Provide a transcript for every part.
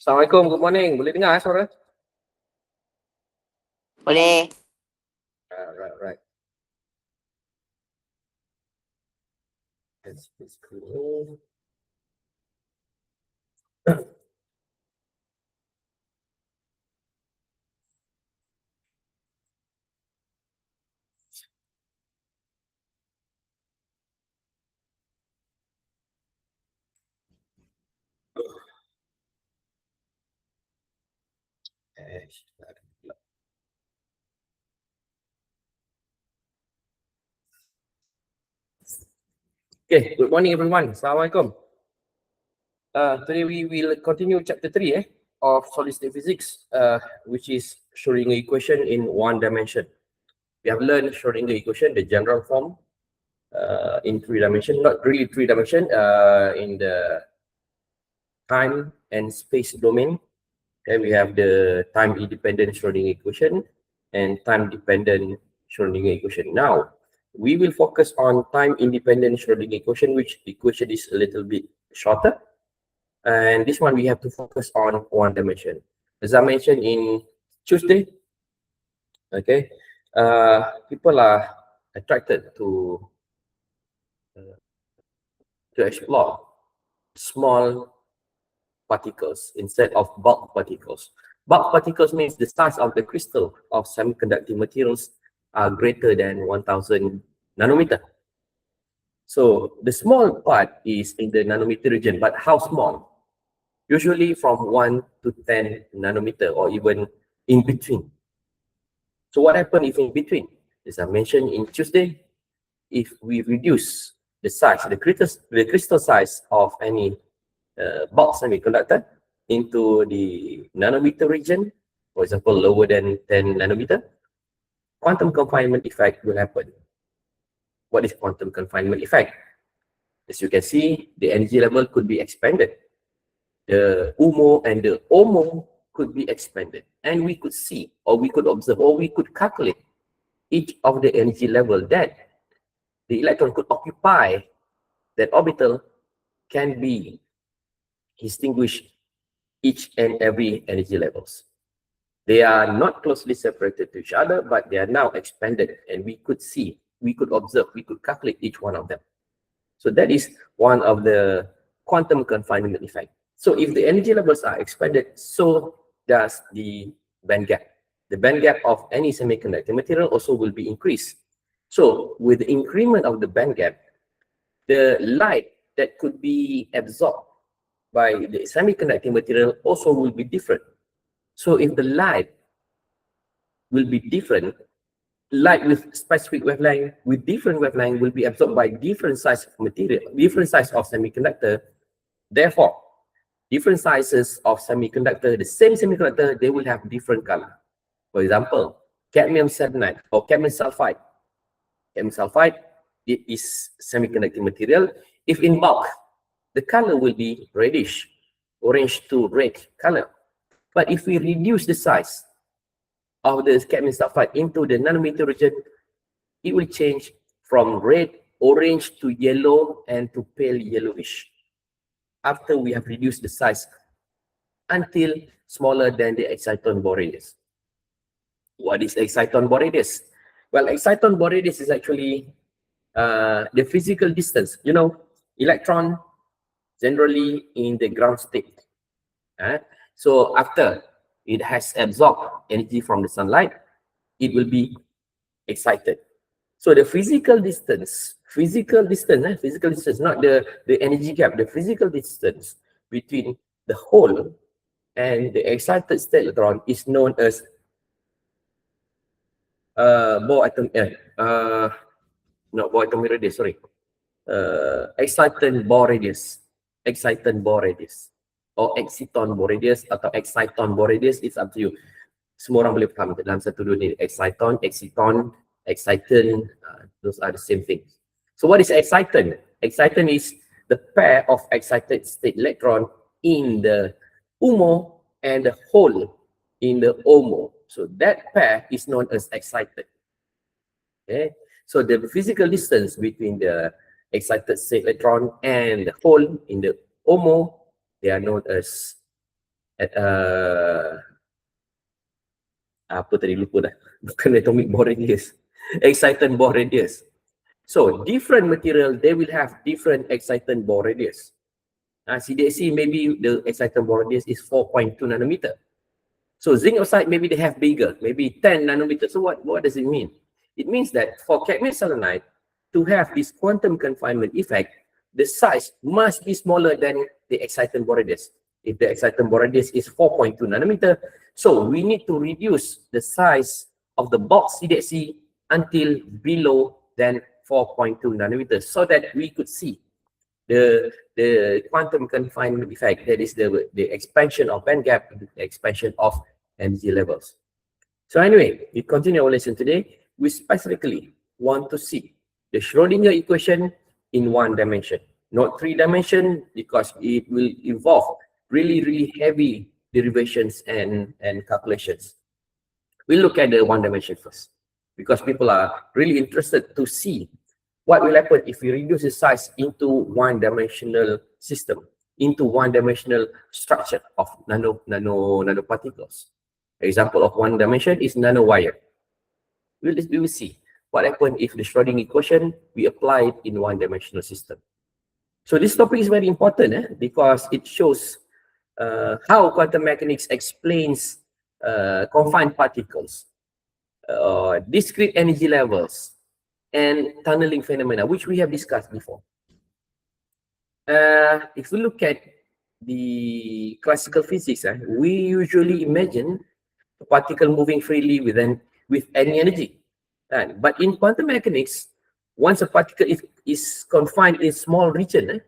Assalamualaikum, good morning. Boleh dengar suara? Boleh. Right. It's cool. Okay, good morning everyone. Assalamualaikum. Today we will continue chapter 3 of solid state physics, which is Schrodinger equation in one dimension. We have learned Schrodinger equation, the general form, in 3 dimension, not really 3 dimension, in the time and space domain. Okay, we have the time independent Schrodinger equation and time dependent Schrodinger equation. Now, we will focus on time independent Schrodinger equation, which equation is a little bit shorter. And this one we have to focus on one dimension. As I mentioned in Tuesday, okay, people are attracted to explore small particles instead of bulk particles. Bulk particles means the size of the crystal of semiconducting materials are greater than 1000 nanometer. So the small part is in the nanometer region, but how small? Usually from 1 to 10 nanometer or even in between. So what happens if in between? As I mentioned in Tuesday, if we reduce the size, the crystal size of any bulk semiconductor into the nanometer region, for example, lower than 10 nanometer, quantum confinement effect will happen. What is quantum confinement effect? As you can see, the energy level could be expanded. The UMO and the OMO could be expanded. And we could see, or we could observe, or we could calculate each of the energy level that the electron could occupy that orbital can be distinguished each and every energy levels. They are not closely separated to each other, but they are now expanded, and we could see, we could observe, we could calculate each one of them. So that is one of the quantum confinement effect. So if the energy levels are expanded, so does the band gap. The band gap of any semiconductor material also will be increased. So with the increment of the band gap, the light that could be absorbed by the semiconducting material also will be different. So if the light will be different, light with specific wavelength with different wavelength will be absorbed by different size of material, different size of semiconductor. Therefore, different sizes of semiconductor, the same semiconductor, they will have different color. For example, cadmium selenide or cadmium sulfide. Cadmium sulfide, it is semiconducting material. If in bulk, the color will be reddish, orange to red color. But if we reduce the size of the cadmium sulfide into the nanometer region, it will change from red, orange to yellow and to pale yellowish after we have reduced the size until smaller than the exciton Bohr radius. What is exciton Bohr radius? Well, exciton Bohr radius is actually the physical distance. You know, electron generally in the ground state. So after it has absorbed energy from the sunlight, it will be excited. So the physical distance, not the energy gap, the physical distance between the hole and the excited state electron is known as Bohr atomic radius, sorry. Exciton Bohr radius. Exciton Bohr radius. Or exciton Bohr radius atau exciton Bohr radius, it's up to you. Semua orang boleh faham dalam satu dua ni. Exciton, those are the same things. So what is exciton? Exciton is the pair of excited state electron in the UMO and the hole in the OMO. So that pair is known as excited. Okay, so the physical distance between the excited state electron and the hole in the OMO, they are known as at apa tadi lupa dah, bukan atomic Bohr radius, excitant Bohr radius. So different material, they will have different excitant Bohr radius. CDSC, maybe the excitant Bohr radius is 4.2 nanometer. So zinc oxide, maybe they have bigger, maybe 10 nanometers. So what does it mean? It means that for cadmium selenide to have this quantum confinement effect, the size must be smaller than the excitant Bohr radius. If the excitant Bohr radius is 4.2 nanometer, so we need to reduce the size of the bulk CDSC until below than 4.2 nanometers, so that we could see the quantum confinement effect, that is the expansion of band gap, the expansion of energy levels. So anyway, we continue our lesson today. We specifically want to see the Schrödinger equation in one dimension, not three dimension, because it will involve really heavy derivations and calculations. We'll look at the one dimension first, because people are really interested to see what will happen if we reduce the size into one-dimensional system, into one-dimensional structure of nanoparticles. Example of one dimension is nanowire. We will see what happens if the Schrödinger equation we apply it in one-dimensional system. So this topic is very important because it shows how quantum mechanics explains confined particles, discrete energy levels, and tunneling phenomena, which we have discussed before. If we look at the classical physics, we usually imagine a particle moving freely with any energy. But in quantum mechanics, once a particle is confined in small region,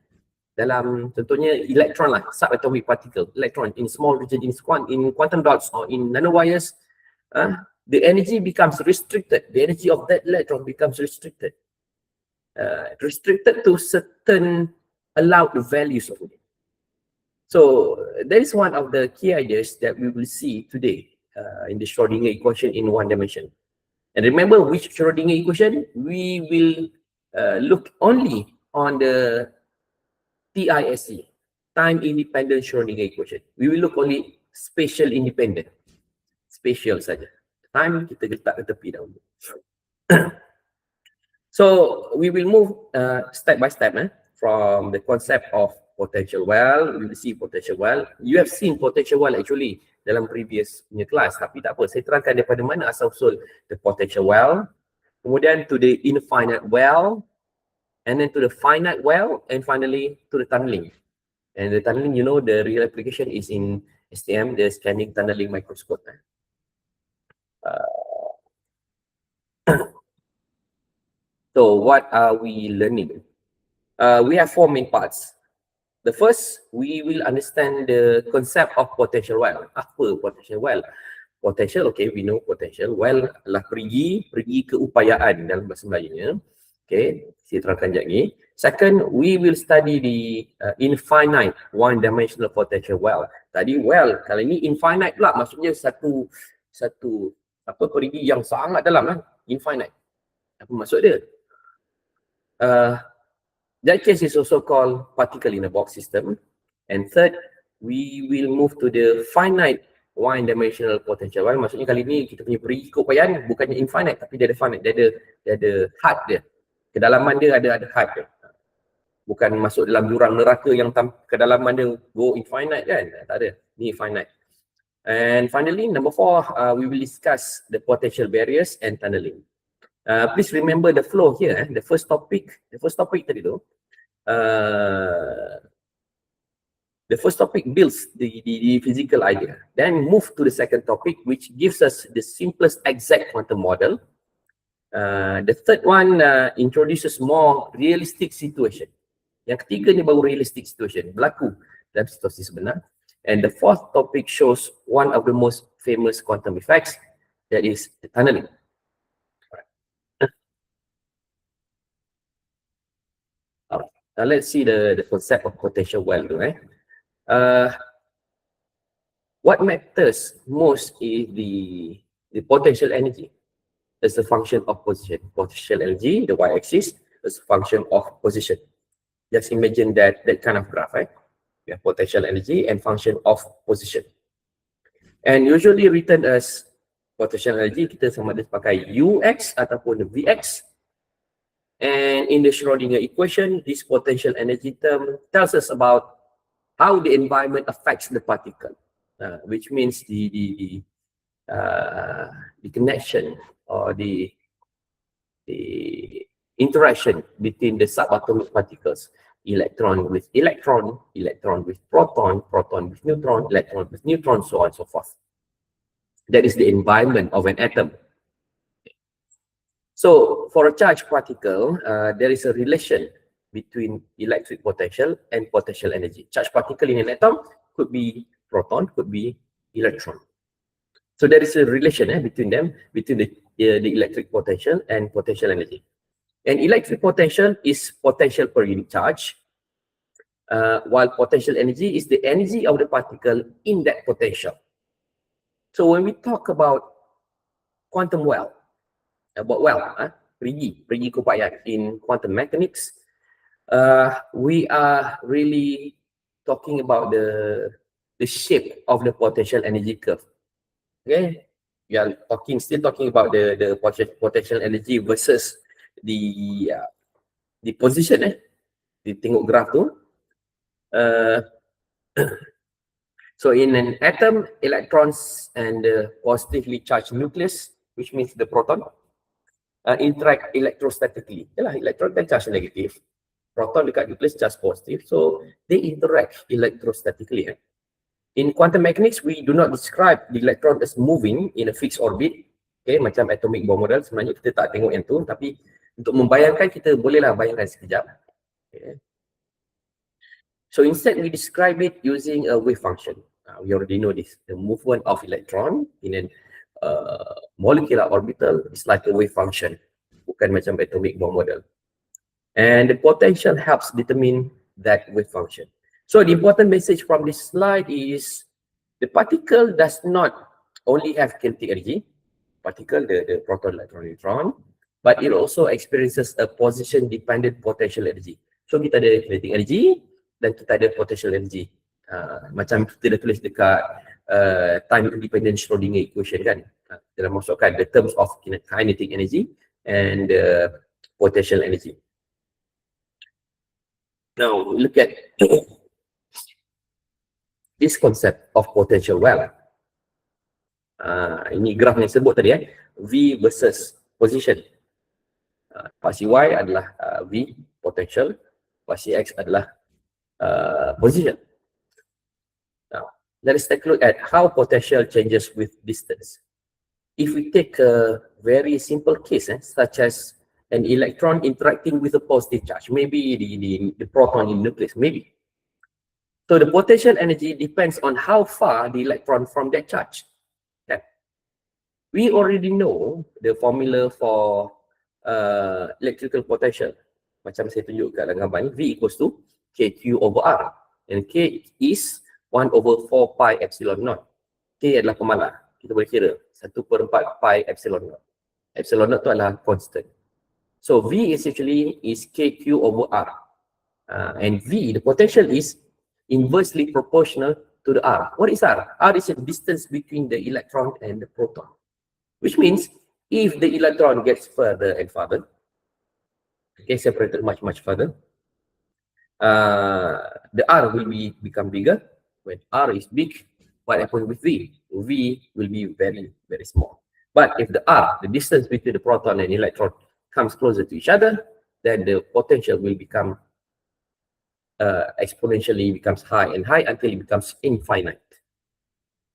dalam contohnya electron lah, subatomic particle, electron in small region, in quantum dots or in nanowires, the energy becomes restricted. The energy of that electron becomes restricted. Restricted to certain allowed values of it. So that is one of the key ideas that we will see today in the Schrödinger equation in one dimension. And remember which Schrödinger equation? We will look only on the TISC, time independent Schrödinger equation. We will look only spatial independent. Spatial saja. Time kita letak ke tepi dahulu. So we will move step by step from the concept of potential well. We will see potential well. You have seen potential well actually dalam previous punya kelas, tapi tak apa, saya terangkan daripada mana asal usul the potential well, kemudian to the infinite well, and then to the finite well, and finally to the tunneling. And the tunneling, you know, the real application is in STM, the scanning tunneling microscope. So what are we learning? We have four main parts. The first, we will understand the concept of potential well. Apa potential well? Potential, okay, we know potential. Well adalah pergi keupayaan dalam bahasa Melayunya. Okay, saya terangkan sekejap ni. Second, we will study the infinite one-dimensional potential well. Tadi well, kali ni infinite pula, maksudnya satu apa pergi yang sangat dalam infinite. Apa maksud dia? That case is also called particle in a box system. And third, we will move to the finite one-dimensional potential well. Maksudnya kali ni kita punya pergi keupayaan bukannya infinite, tapi dia ada finite, dia ada had dia. Kedalaman dia ada had dia. Bukan masuk dalam jurang neraka yang kedalaman dia go infinite kan. Tak ada. Ni finite. And finally, number four, we will discuss the potential barriers and tunneling. Please remember the flow here. The first topic tadi tu. The first topic builds the physical idea. Then move to the second topic, which gives us the simplest exact quantum model. The third one introduces more realistic situation. Yang ketiga ni baru realistic situation, berlaku dalam situasi sebenar. And the fourth topic shows one of the most famous quantum effects, that is the tunneling. Now let's see the concept of potential well. What matters most is the potential energy as a function of position. Potential energy, the y-axis, as a function of position. Just imagine that kind of graph, right? We have potential energy and function of position. And usually written as potential energy, kita sama ada pakai Ux ataupun Vx. And in the Schrödinger equation, this potential energy term tells us about how the environment affects the particle, which means the connection or the interaction between the subatomic particles, electron with electron, electron with proton, proton with neutron, electron with neutron, so on and so forth. That is the environment of an atom. So for a charged particle, there is a relation between electric potential and potential energy. Charged particle in an atom could be proton, could be electron. So there is a relation between them, between the electric potential and potential energy. And electric potential is potential per unit charge, while potential energy is the energy of the particle in that potential. So when we talk about quantum well, perigi keupayaan in quantum mechanics, we are really talking about the shape of the potential energy curve. Okay, we are still talking about the potential energy versus the position. Di tengok graph tu. So in an atom, electrons and the positively charged nucleus, which means the proton, interact electrostatically. Yalah, electron kan charge negative, proton dekat nucleus charge positive, so they interact electrostatically. In quantum mechanics, we do not describe the electron as moving in a fixed orbit. Okay, macam atomic bomb model, sebenarnya kita tak tengok yang tu, tapi untuk membayangkan, kita bolehlah bayangkan sekejap. Okay. So instead, we describe it using a wave function. We already know this. The movement of electron in a molecular orbital is like a wave function, bukan macam atomic bomb model. And the potential helps determine that wave function. So the important message from this slide is the particle does not only have kinetic energy, particle, the proton, electron, neutron, but it also experiences a position-dependent potential energy. So kita ada kinetic energy dan kita ada potential energy. Macam kita dah tulis dekat time-independent Schrödinger equation kan. Kita dah masukkan the terms of kinetic energy and potential energy. Now, look at this concept of potential well. Ini graf yang sebut tadi V versus position. Pasi Y adalah V, potential. Pasi X adalah position. Now, let us take a look at how potential changes with distance. If we take a very simple case, such as an electron interacting with a positive charge, maybe the proton in the nucleus, maybe. So the potential energy depends on how far the electron from that charge. Okay. We already know the formula for electrical potential. Macam saya tunjuk kat dalam gambar ni, V equals to KQ over R. And K is 1 over 4 pi epsilon naught. K adalah pemalar. Kita boleh kira 1/4 pi epsilon naught. Epsilon naught tu adalah constant. So V essentially is KQ over R. And V, the potential is inversely proportional to the R. What is R? R is the distance between the electron and the proton. Which means if the electron gets further and further, okay, separated much further, the R will become bigger. When R is big, what happens with V? V will be very small. But if the R, the distance between the proton and electron, comes closer to each other, then the potential will become exponentially becomes high and high until it becomes infinite.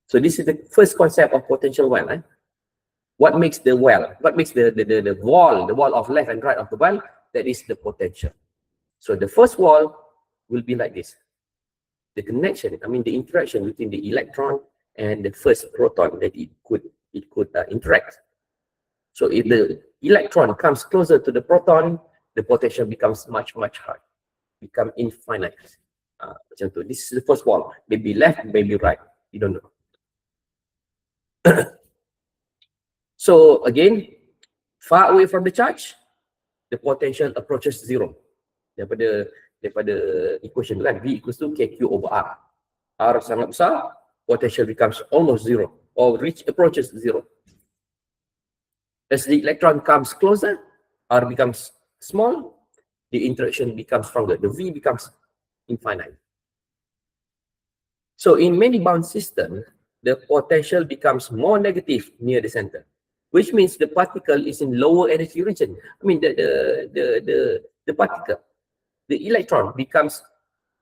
So this is the first concept of potential well. What makes the well? What makes the wall of left and right of the well? That is the potential. So the first wall will be like this. The connection, the interaction between the electron and the first proton that it could interact. So if the electron comes closer to the proton, the potential becomes much higher, become infinite. Macam tu. This is the first wall. Maybe left, maybe right. You don't know. So again, far away from the charge, the potential approaches zero. Daripada equation kan, V equals to KQ over R. R sangat besar, potential becomes almost zero or approaches zero. As the electron comes closer or becomes small, the interaction becomes stronger. The V becomes infinite. So in many bound systems, the potential becomes more negative near the center, which means the particle is in lower energy region. I mean, the particle, the electron becomes,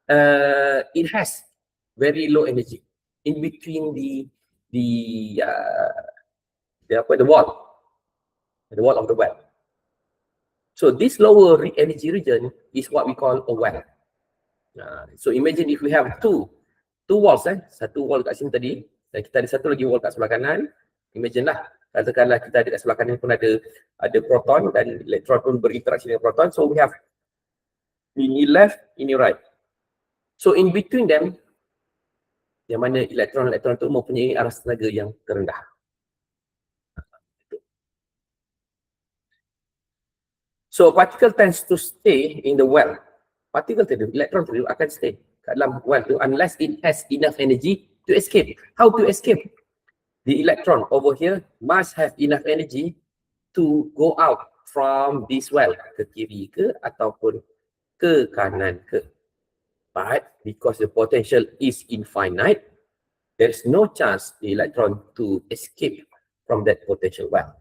it has very low energy in between the wall of the well. So this lower energy region is what we call a well. So imagine if we have two walls, satu wall kat sini tadi, dan kita ada satu lagi wall kat sebelah kanan. Imagine lah, katakanlah kita ada kat sebelah kanan pun ada proton dan elektron pun berinteraksi dengan proton. So we have ini left, ini right. So in between them, yang mana elektron itu mempunyai arah tenaga yang terendah. So particle tends to stay in the well. Particle tadi, elektron tadi akan stay kat dalam well tu unless it has enough energy to escape. How to escape? The electron over here must have enough energy to go out from this well, ke kiri ke ataupun ke kanan ke. But because the potential is infinite, there is no chance the electron to escape from that potential well.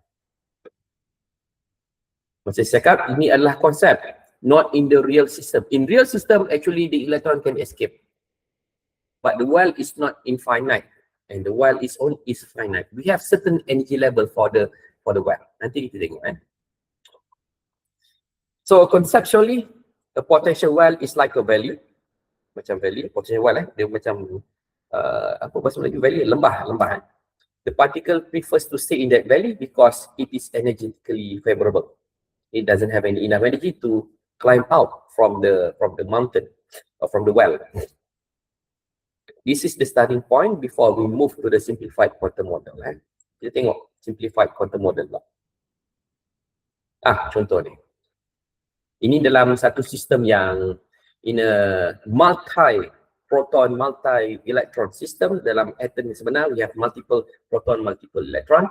Macam saya cakap, ini adalah konsep, not in the real system. In real system, actually the electron can escape. But the well is not infinite. And the well is finite. We have certain energy level for the well. Nanti kita tengok. So conceptually, the potential well is like a value. Macam value, potential well dia macam apa bahasa Melayu value, lembah. The particle prefers to stay in that valley because it is energetically favorable. It doesn't have any enough energy to climb out from the mountain or from the well. This is the starting point before we move to the simplified quantum model. Kita tengok simplified quantum model lah. Contoh ni. Ini dalam satu sistem yang in a multi-proton, multi-electron system. Dalam atom yang sebenar, we have multiple proton, multiple electron.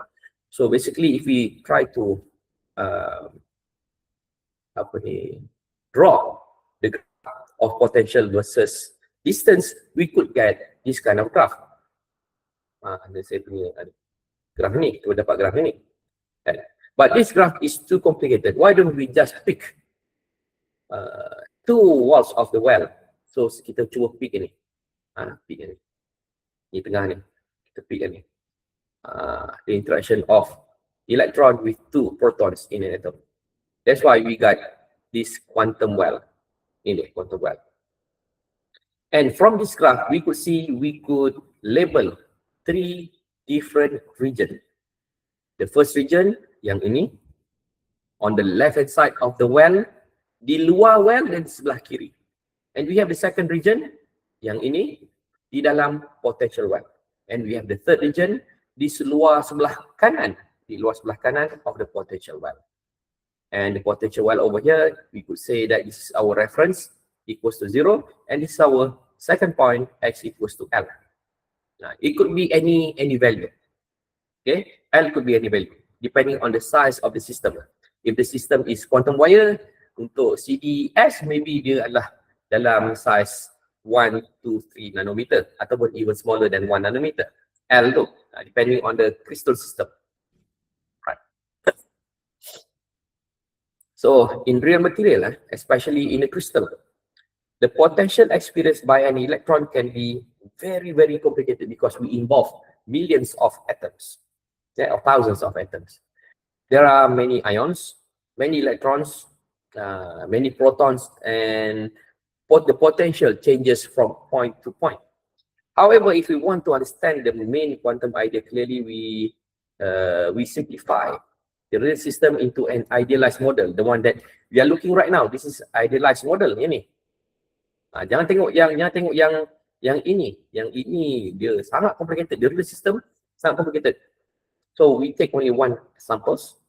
So basically, if we try to draw the graph of potential versus distance, we could get this kind of graph. Ada saya punya graph ni, kita dapat graph ni. But this graph is too complicated. Why don't we just pick two walls of the well? So kita cuba pick ini. Pick ini. Ini tengah ni. Kita pick ini. The interaction of electron with two protons in an atom. That's why we got this quantum well. Ini quantum well. And from this graph, we could see we could label three different regions. The first region, yang ini, on the left-hand side of the well, di luar well dan sebelah kiri. And we have the second region, yang ini, di dalam potential well. And we have the third region, di luar sebelah kanan of the potential well. And the potential well over here, we could say that this is our reference equals to 0, and this is our second point, x equals to L. Now, it could be any value. Okay, L could be any value, depending on the size of the system. If the system is quantum wire, untuk CDS, maybe dia adalah dalam size 1 to 3 nanometer, ataupun even smaller than 1 nanometer. L tu, depending on the crystal system. So in real material, especially in a crystal, the potential experienced by an electron can be very, very complicated because we involve millions of atoms, or thousands of atoms. There are many ions, many electrons, many protons, and the potential changes from point to point. However, if we want to understand the main quantum idea clearly, we simplify the real system into an idealized model, the one that we are looking right now. This is idealized model ini. Jangan tengok yang ini. Yang ini dia sangat complicated. The real system sangat complicated. So we take only one samples.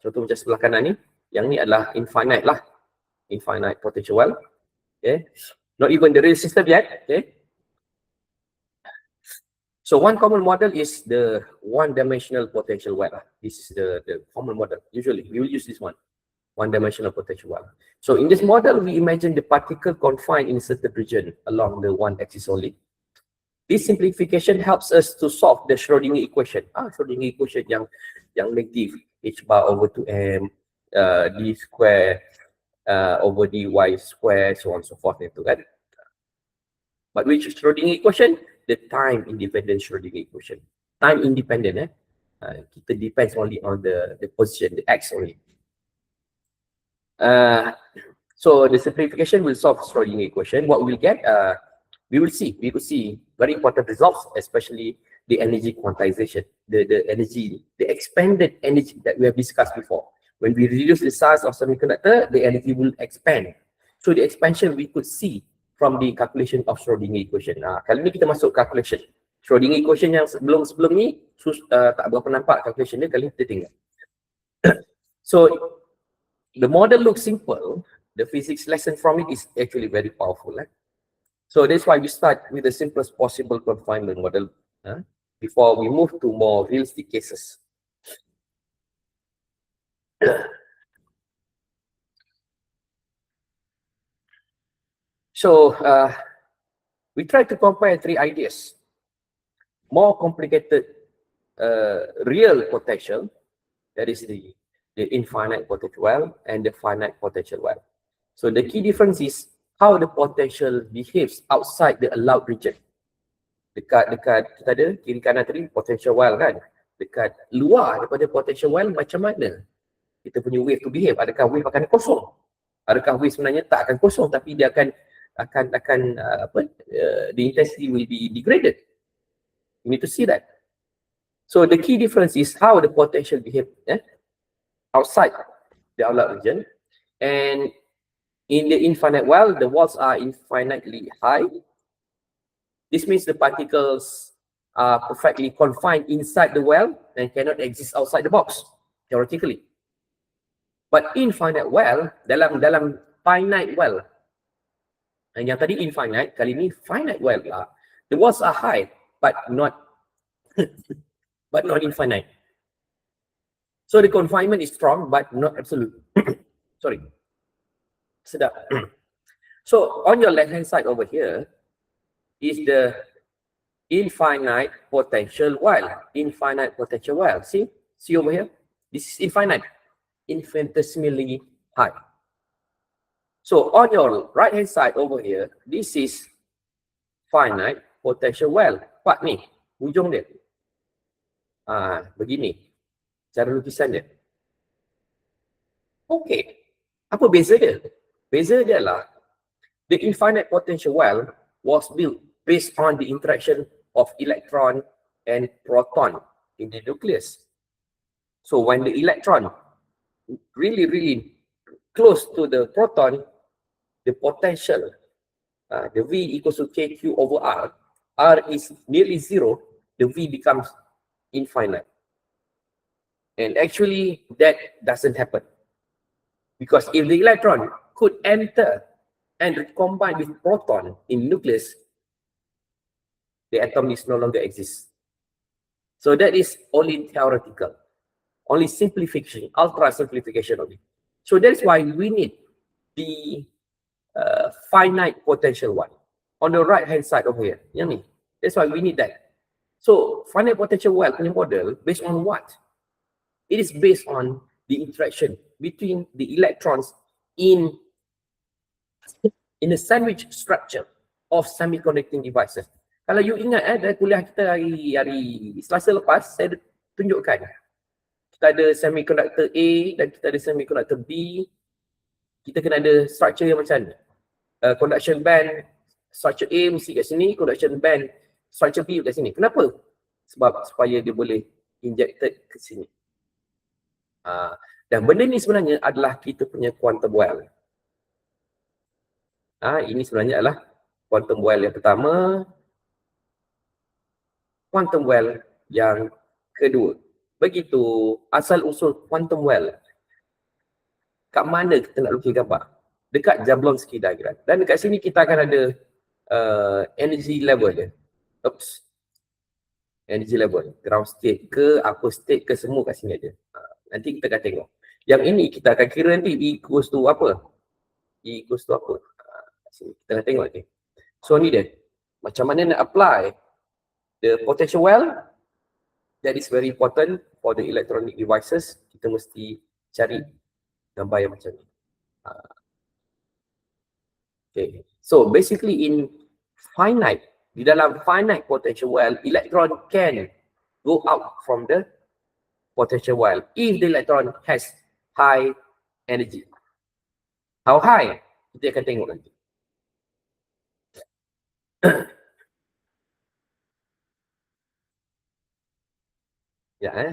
Contoh macam sebelah kanan ni. Yang ni adalah infinite lah. Infinite potential well. Okay. Not even the real system yet. Okay. So one common model is the one-dimensional potential well. This is the common model. Usually, we will use this one-dimensional potential well. So in this model, we imagine the particle confined in a certain region along the one axis only. This simplification helps us to solve the Schrödinger equation. Schrödinger equation yang negative h bar over 2m d square over dy square, so on and so forth itu kan. But which Schrödinger equation? The time independent Schrödinger equation. Time independent, kita depends only on the position, the x only. So the simplification will solve Schrödinger equation. What we'll get, we will see very important results, especially the energy quantization, the energy, the expanded energy that we have discussed before. When we reduce the size of semiconductor, the energy will expand. So the expansion we could see from the calculation of Schrödinger equation. Kali ni kita masuk calculation. Schrödinger equation yang sebelum ni tak berapa nampak calculation dia, kali ni kita tengok. So the model looks simple. The physics lesson from it is actually very powerful. So that's why we start with the simplest possible confinement model before we move to more realistic cases. So we try to compare three ideas. More complicated real potential, that is the infinite potential well and the finite potential well. So the key difference is how the potential behaves outside the allowed region. Dekat kita ada kiri kanan tadi potential well kan. Dekat luar daripada potential well macam mana kita punya wave to behave? Adakah wave akan kosong? Adakah wave sebenarnya tak akan kosong tapi dia akan the intensity will be degraded. You need to see that. So the key difference is how the potential behave outside the allowed region. And in the infinite well, the walls are infinitely high. This means the particles are perfectly confined inside the well and cannot exist outside the box, theoretically. But infinite well, dalam finite well, and yang tadi infinite, kali ni finite well lah. The walls are high, but not infinite. So the confinement is strong, but not absolute. Sorry. Sedap. So on your left hand side over here is the infinite potential well. Infinite potential well. See over here? This is infinite. Infinitesimally high. So on your right hand side over here, this is finite potential well. Part ni, hujung dia. Begini cara lukisan dia. Okay. Apa beza dia? Beza dia adalah the infinite potential well was built based on the interaction of electron and proton in the nucleus. So when the electron really close to the proton, the potential, the V equals to KQ over R, R is nearly zero, the V becomes infinite. And actually that doesn't happen. Because if the electron could enter and combine with proton in nucleus, the atom is no longer exists. So that is only theoretical, only simplification, ultra simplification only. So that's why we need the finite potential one on the right hand side over here. Yang ni. That's why we need that. So finite potential well punya model based on what? It is based on the interaction between the electrons in a sandwich structure of semiconducting devices. Kalau you ingat dari kuliah kita hari Selasa lepas, saya tunjukkan. Kita ada semiconductor A dan kita ada semiconductor B. Kita kena ada structure yang macam ni. Conduction band structure A mesti kat sini, conduction band structure B kat sini. Kenapa? Sebab supaya dia boleh injected ke sini. Dan benda ni sebenarnya adalah kita punya quantum well. Ini sebenarnya adalah quantum well yang pertama, quantum well yang kedua. Begitu asal usul quantum well. Kat mana kita nak lukis gambar? Dekat Jablonski diagram. Dan dekat sini kita akan ada energy level dia. Oops. energy level. Ground state ke, apa state ke, semua kat sini aja. Nanti kita akan tengok. Yang ini kita akan kira nanti E equals to apa? E equals to apa? Sini kita akan tengok nanti. So ni dia. Macam mana nak apply the potential well? That is very important for the electronic devices. Kita mesti cari gambar yang macam ni. Okay. So basically in finite, di dalam finite potential well, electron can go out from the potential well if the electron has high energy. How high? Kita akan tengok nanti.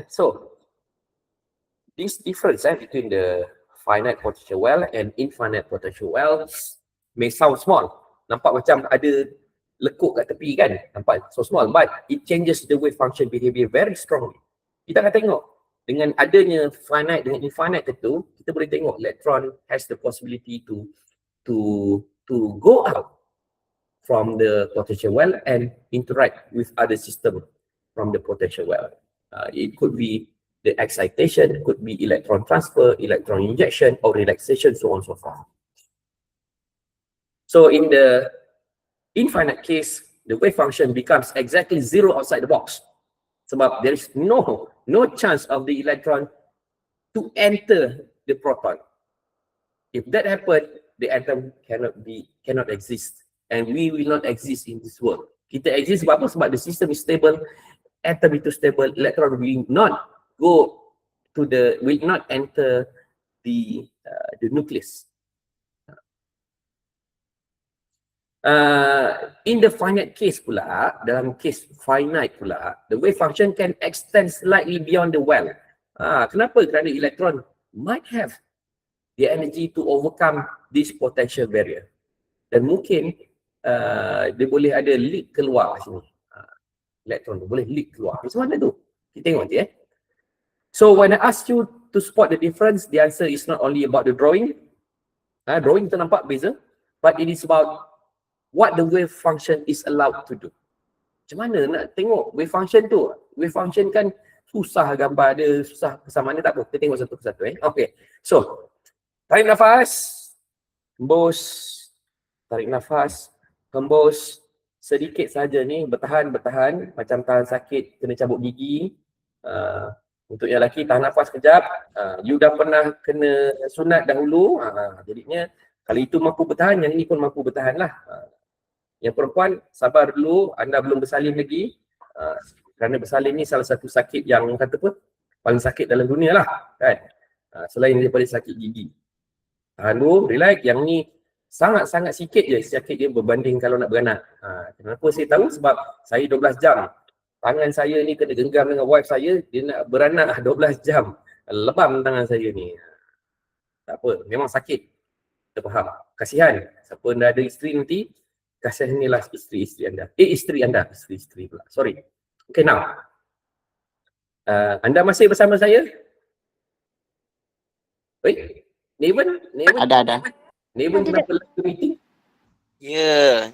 So this difference between the finite potential well and infinite potential well may sound small. Nampak macam ada lekuk kat tepi kan? Nampak so small, but it changes the wave function behavior very strongly. Kita akan tengok dengan adanya finite dengan infinite itu, kita boleh tengok electron has the possibility to go out from the potential well and interact with other system from the potential well. It could be the excitation, could be electron transfer, electron injection, or relaxation, so on and so forth. So in the infinite case, the wave function becomes exactly zero outside the box. Sebab there is no chance of the electron to enter the proton. If that happens, the atom cannot exist, and we will not exist in this world. Kita exist sebab apa? Sebab the system is stable, atom itu stable, electron will not enter the nucleus. In the finite case pula, dalam case finite pula, the wave function can extend slightly beyond the well. Kenapa? Kerana electron might have the energy to overcome this potential barrier. Dan mungkin dia boleh ada leak keluar sini. Electron tu boleh leak keluar. Macam mana tu? Kita tengok nanti So when I ask you to spot the difference, the answer is not only about the drawing. Drawing tu nampak beza, but it is about what the wave function is allowed to do. Macam mana nak tengok wave function tu? Wave function kan susah gambar dia, susah kesamaan dia, tak apa. Kita tengok satu persatu. Okay. So, tarik nafas, hembus, tarik nafas, hembus. Sedikit saja ni, bertahan, macam tahan sakit, kena cabut gigi. Untuk yang lelaki, tahan nafas kejap. You dah pernah kena sunat dahulu, jadinya kalau itu mampu bertahan, yang ini pun mampu bertahan lah. Yang perempuan, sabar dulu, anda belum bersalin lagi. Kerana bersalin ni salah satu sakit yang kata apa, paling sakit dalam dunia lah. Kan? Selain daripada sakit gigi. Tahan dulu, relax. Yang ni sangat-sangat sikit je sakit dia berbanding kalau nak beranak. Kenapa saya tahu? Sebab saya 12 jam. Tangan saya ni kena genggam dengan wife saya, dia nak beranak 12 jam. Lebam tangan saya ni. Tak apa, memang sakit. Kita faham. Kasihan. Siapa anda ada isteri nanti, kasihanilah isteri anda. Isteri anda. Isteri pula. Sorry. Okay, now. Anda masih bersama saya? Wait. Neven? Ada. Neven kenapa lagi meeting? Ya.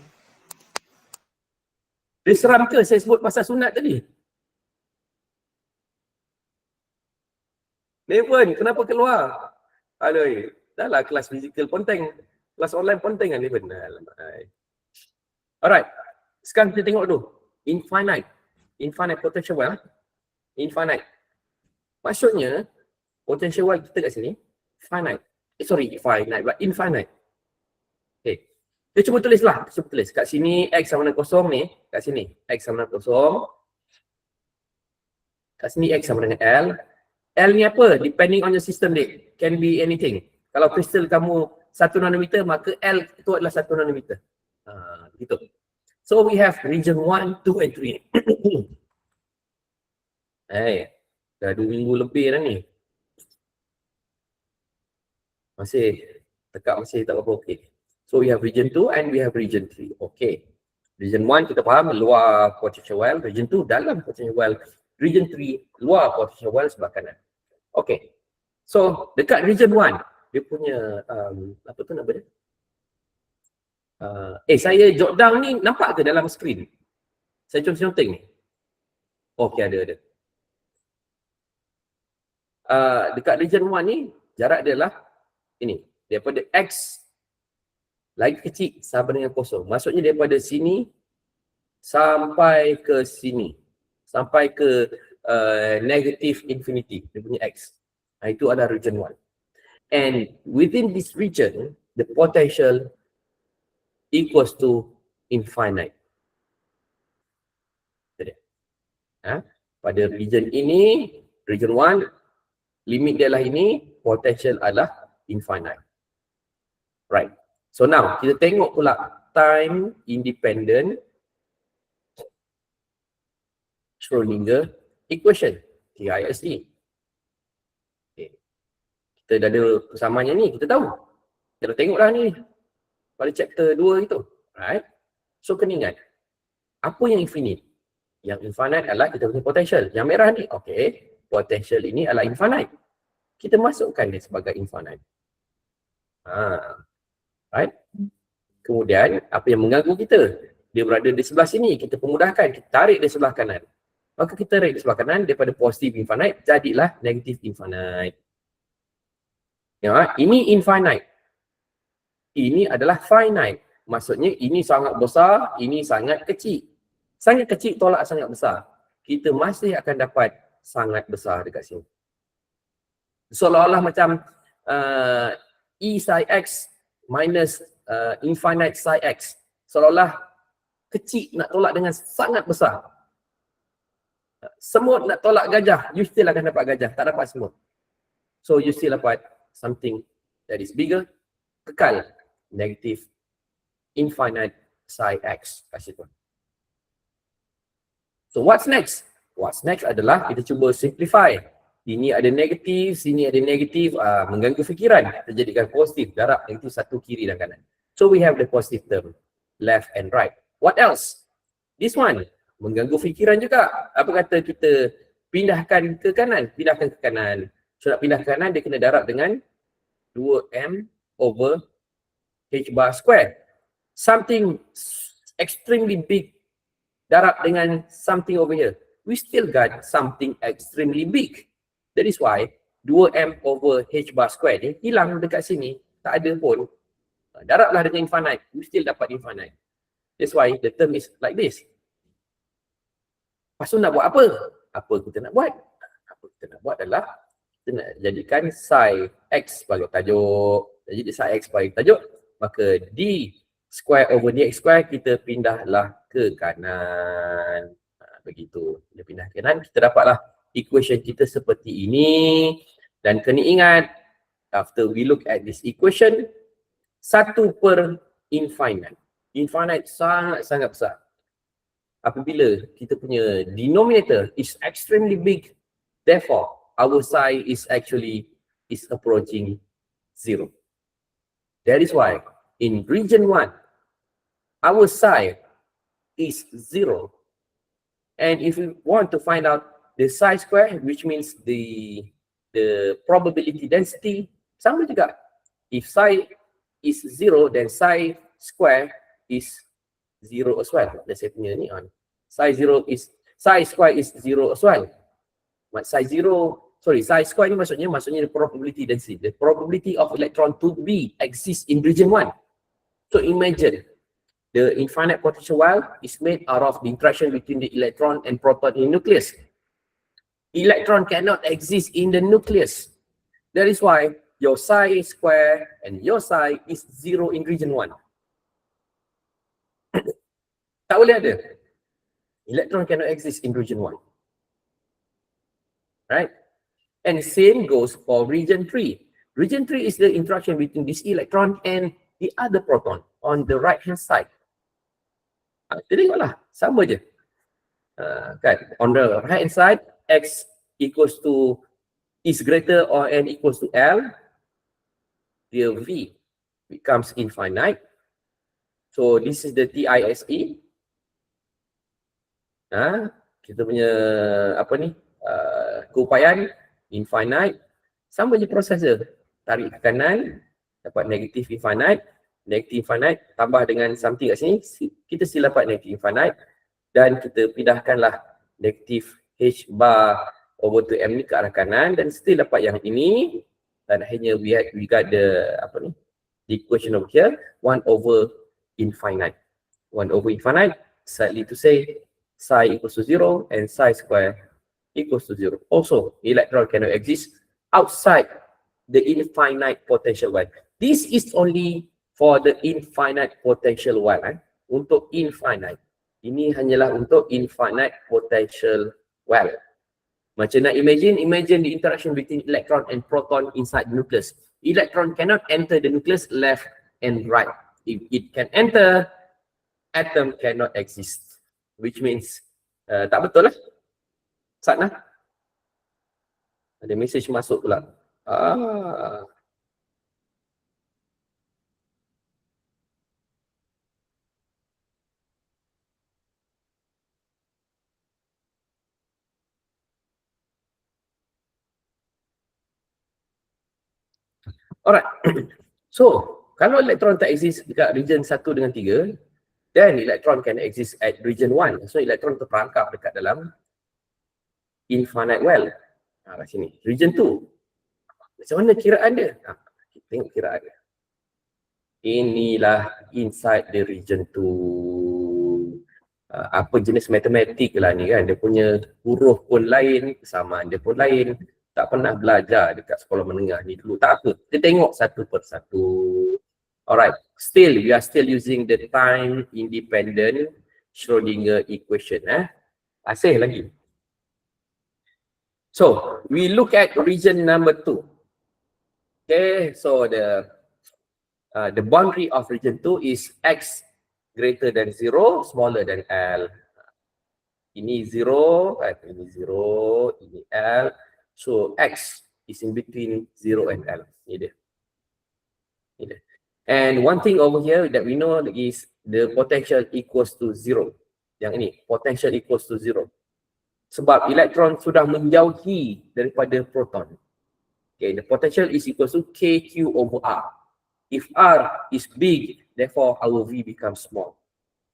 Dia seram ke saya sebut pasal sunat tadi? Neven, kenapa keluar? Aduh, dah lah kelas fizikal ponteng. Kelas online ponteng kan Neven? Alright, sekarang kita tengok dulu. Infinite potential well. Infinite. Maksudnya, potential well kita kat sini, finite. Finite, but infinite. Okay. Kita cuba tulislah. Kat sini X sama dengan kosong ni. Kat sini X sama dengan kosong. Kat sini X sama dengan L. L ni apa? Depending on your system ni. Can be anything. Kalau kristal kamu 1 nanometer, maka L itu adalah 1 nanometer. Gitu. So we have region 1, 2 and 3. Dah 2 minggu lebih dah ni. Masih tak apa okey. So we have region 2 and we have region 3. Okay. Region 1 kita faham luar potential well, region 2 dalam potential well, region 3 luar potential well sebelah kanan. Okay. So dekat region 1 dia punya apa tu nama dia? Saya jot down ni nampak ke dalam skrin? Saya conteng ni. Okey, ada. Dekat region 1 ni, jarak dia lah ini. Daripada X lagi kecil sama dengan kosong. Maksudnya daripada sini sampai ke sini. Sampai ke negative infinity. Dia punya X. Itu adalah region 1. And within this region, the potential equals to infinite. Pada region ini, region 1, limit dia lah ini, potential adalah infinite. Right. So now, kita tengok pula time independent Schrödinger equation, TISE. Okay. Kita dah ada persamaannya ni, kita tahu. Kita dah tengok lah ni pada chapter 2 itu. Right. So kena ingat, apa yang infinite? Yang infinite adalah kita punya potential. Yang merah ni, okay, potential ini adalah infinite. Kita masukkan dia sebagai infinite. Right. Kemudian, apa yang mengganggu kita? Dia berada di sebelah sini, kita pemudahkan, kita tarik di sebelah kanan. Maka kita tarik di sebelah kanan, daripada positif infinite, jadilah negatif infinite. Ya, ini infinite. Ini adalah finite. Maksudnya, ini sangat besar, ini sangat kecil. Sangat kecil tolak sangat besar. Kita masih akan dapat sangat besar dekat sini. Seolah-olah macam E psi x minus infinite psi x. Seolah-olah kecil nak tolak dengan sangat besar. Semut nak tolak gajah, you still akan dapat gajah, tak dapat semut. So you still dapat something that is bigger, kekal, negative infinite psi x kat situ. So what's next? What's next adalah kita cuba simplify. Ini ada negatif, sini ada negatif, mengganggu fikiran. Kita jadikan positif, jarak negatif satu kiri dan kanan. So we have the positive term, left and right. What else? This one, mengganggu fikiran juga. Apa kata kita pindahkan ke kanan? Pindahkan ke kanan. So nak pindah ke kanan, dia kena darab dengan 2m over h bar square. Something extremely big darab dengan something over here. We still got something extremely big. That is why 2m over h bar square ni hilang dekat sini. Tak ada pun. Darablah dengan infinite. We still dapat infinite. That's why the term is like this. Lepas tu nak buat apa? Apa kita nak buat? Apa kita nak buat adalah kita nak jadikan psi x sebagai tajuk. Jadi psi x sebagai tajuk. Maka d square over dx square kita pindahlah ke kanan. Begitu. Dia pindah ke kanan, kita dapatlah equation kita seperti ini. Dan kena ingat, after we look at this equation, 1 per infinite. Infinite sangat-sangat besar. Apabila kita punya denominator is extremely big, therefore, our psi is actually approaching 0. That is why, in region 1, our psi is 0. And if we want to find out the psi square, which means the probability density, sama juga. If psi is 0, then psi square is 0 as well. Let's say punya ni on. Psi square is 0 as well. Psi square ni maksudnya the probability density. The probability of electron to be exists in region 1. So imagine the infinite potential well is made out of the interaction between the electron and proton in nucleus. Electron cannot exist in the nucleus. That is why your psi square and your psi is 0 in region 1. Tak boleh ada. Electron cannot exist in region 1. Right? And same goes for region 3. Region 3 is the interaction between this electron and the other proton on the right hand side. Kita tengoklah, sama je. Kan? On the right hand side, x equals to is greater or n equals to L, the V becomes infinite. So this is the TISE. Kita punya apa ni? Keupayaan infinite. Sama je proses dia. Tarik ke kanan, dapat negatif infinite. Negative infinite tambah dengan something kat sini, kita still dapat negative infinite. Dan kita pindahkanlah negative H bar over 2M ni ke arah kanan dan still dapat yang ini, dan akhirnya we got the the equation over here, 1 over infinite. 1 over infinite, sadly to say, psi equals to 0 and psi square equals to 0. Also, electron cannot exist outside the infinite potential well. This is only for the infinite potential well. Untuk infinite. Ini hanyalah untuk infinite potential well. Macam nak imagine the interaction between electron and proton inside the nucleus. Electron cannot enter the nucleus left and right. If it can enter, atom cannot exist. Which means, tak betul lah. Sana. Ada message masuk pula. Alright. So, kalau elektron tak exist dekat region 1 dengan 3, then elektron can exist at region 1. So, elektron terperangkap dekat dalam infinite well. Kat sini. Region 2. Macam mana kiraan dia? Kita tengok kiraan dia. Inilah inside the region 2. Apa jenis matematik lah ni kan. Dia punya huruf pun lain, kesamaan dia pun lain. Tak pernah belajar dekat sekolah menengah ni dulu. Tak apa. Kita tengok satu persatu. Alright. Still, we are still using the time independent Schrödinger equation. Asih lagi. So, we look at region number 2. Okay, so the boundary of region 2 is x greater than 0, smaller than L. Ini 0, ini 0, ini L. So, x is in between 0 and L. Ini dia. Ini dia. And one thing over here that we know is the potential equals to 0. Yang ini, potential equals to 0. Sebab elektron sudah menjauhi daripada proton. Okay, the potential is equal to KQ over R. If R is big, therefore our V becomes small.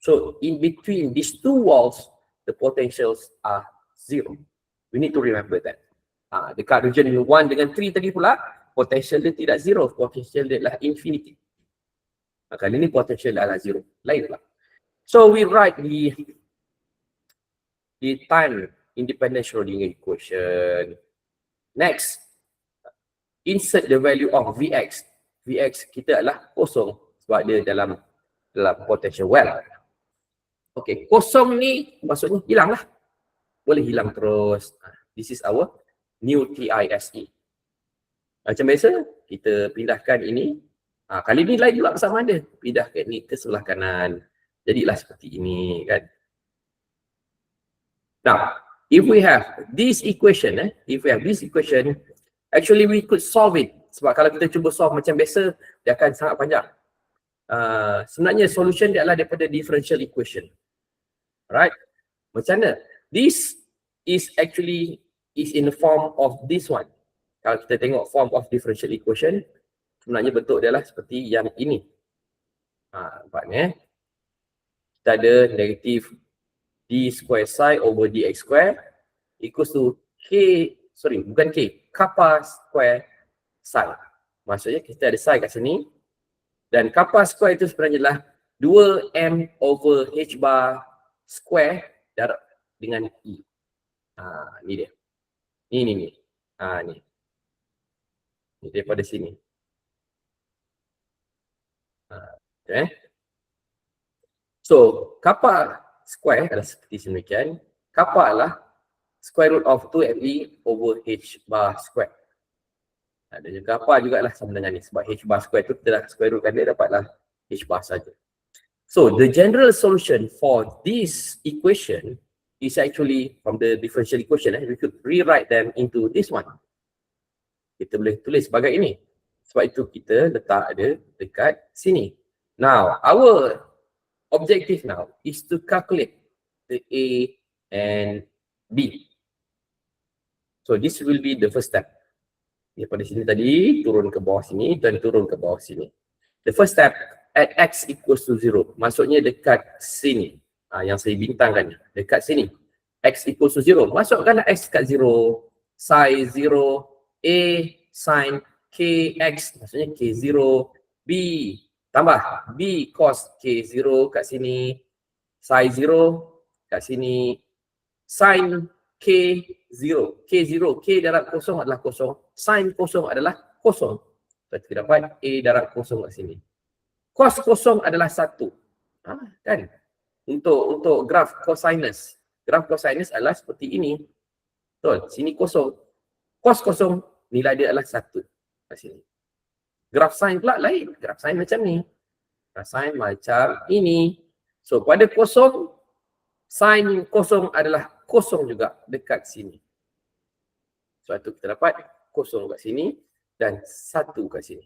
So, in between these two walls, the potentials are 0. We need to remember that. Dekat region 1 dengan 3 tadi pula, potential dia tidak 0, potential dia adalah infinity. Kali ni potential dia adalah 0, lain pula. So we write the time independent Schrödinger equation. Next, insert the value of Vx. Vx kita adalah kosong sebab dia dalam potential well. Okay, kosong ni maksudnya hilang lah. Boleh hilang terus. This is our new TISE. Macam biasa, kita pindahkan ini. Kali ni lain pula sama ada. Pindahkan ni ke sebelah kanan. Jadilah seperti ini kan. Now, if we have this equation, actually we could solve it. Sebab kalau kita cuba solve macam biasa, dia akan sangat panjang. Sebenarnya solution dia adalah daripada differential equation. Alright? Macam mana? This is actually in the form of this one. Kalau kita tengok form of differential equation, sebenarnya bentuk dia adalah seperti yang ini. Nampaknya. Kita ada negatif d square psi over dx square equals to kappa square psi. Maksudnya kita ada psi kat sini dan kappa square itu sebenarnya adalah 2m over h bar square darab dengan e. Ni dia. Ni. Ni daripada sini. Okay. So, kappa square adalah seperti semikian. Kappa adalah square root of 2me over h bar square. Dan juga kappa juga adalah sama dengan ni. Sebab h bar square tu kita dah square root kan dia, dapatlah h bar saja. So, the general solution for this equation is actually from the differential equation. We could rewrite them into this one. Kita boleh tulis sebagai ini. Sebab itu kita letak dia dekat sini. Now, our objective now is to calculate the A and B. So, this will be the first step. Daripada sini tadi, turun ke bawah sini dan turun ke bawah sini. The first step, at x equals to 0. Maksudnya dekat sini. Yang saya bintangkan, dekat sini. X equals to 0. Masukkanlah X kat 0. Psi 0, A sin KX, maksudnya K0, B, tambah B cos K0 kat sini, psi 0 kat sini, sin K0, K0, K darab kosong adalah kosong, sin kosong adalah kosong. So, kita dapat A darab kosong kat sini. Cos kosong adalah 1. Kan? Untuk graf cosinus. Graf cosinus adalah seperti ini. Betul, sini kosong. Cos kosong, nilai dia adalah 1 kat sini. Graf sin pula lain. Graf sin macam ni. Graf sin macam ini. So, pada kosong, sin kosong adalah kosong juga dekat sini. Sebab tu kita dapat kosong kat sini dan 1 kat sini.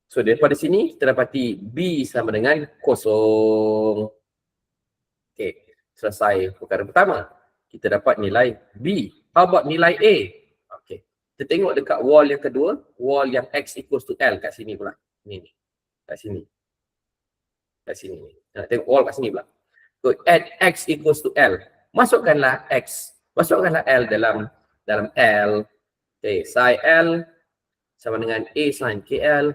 So, daripada sini kita dapati B sama dengan kosong. Okey, selesai perkara pertama. Kita dapat nilai B. How about nilai A? Okey, kita tengok dekat wall yang kedua, wall yang X equals to L kat sini pula. Ni. Kat sini. Kat sini ni. Tengok wall kat sini pula. So, add X equals to L. Masukkanlah X. Masukkanlah L dalam L. Okey, psi L sama dengan A sin KL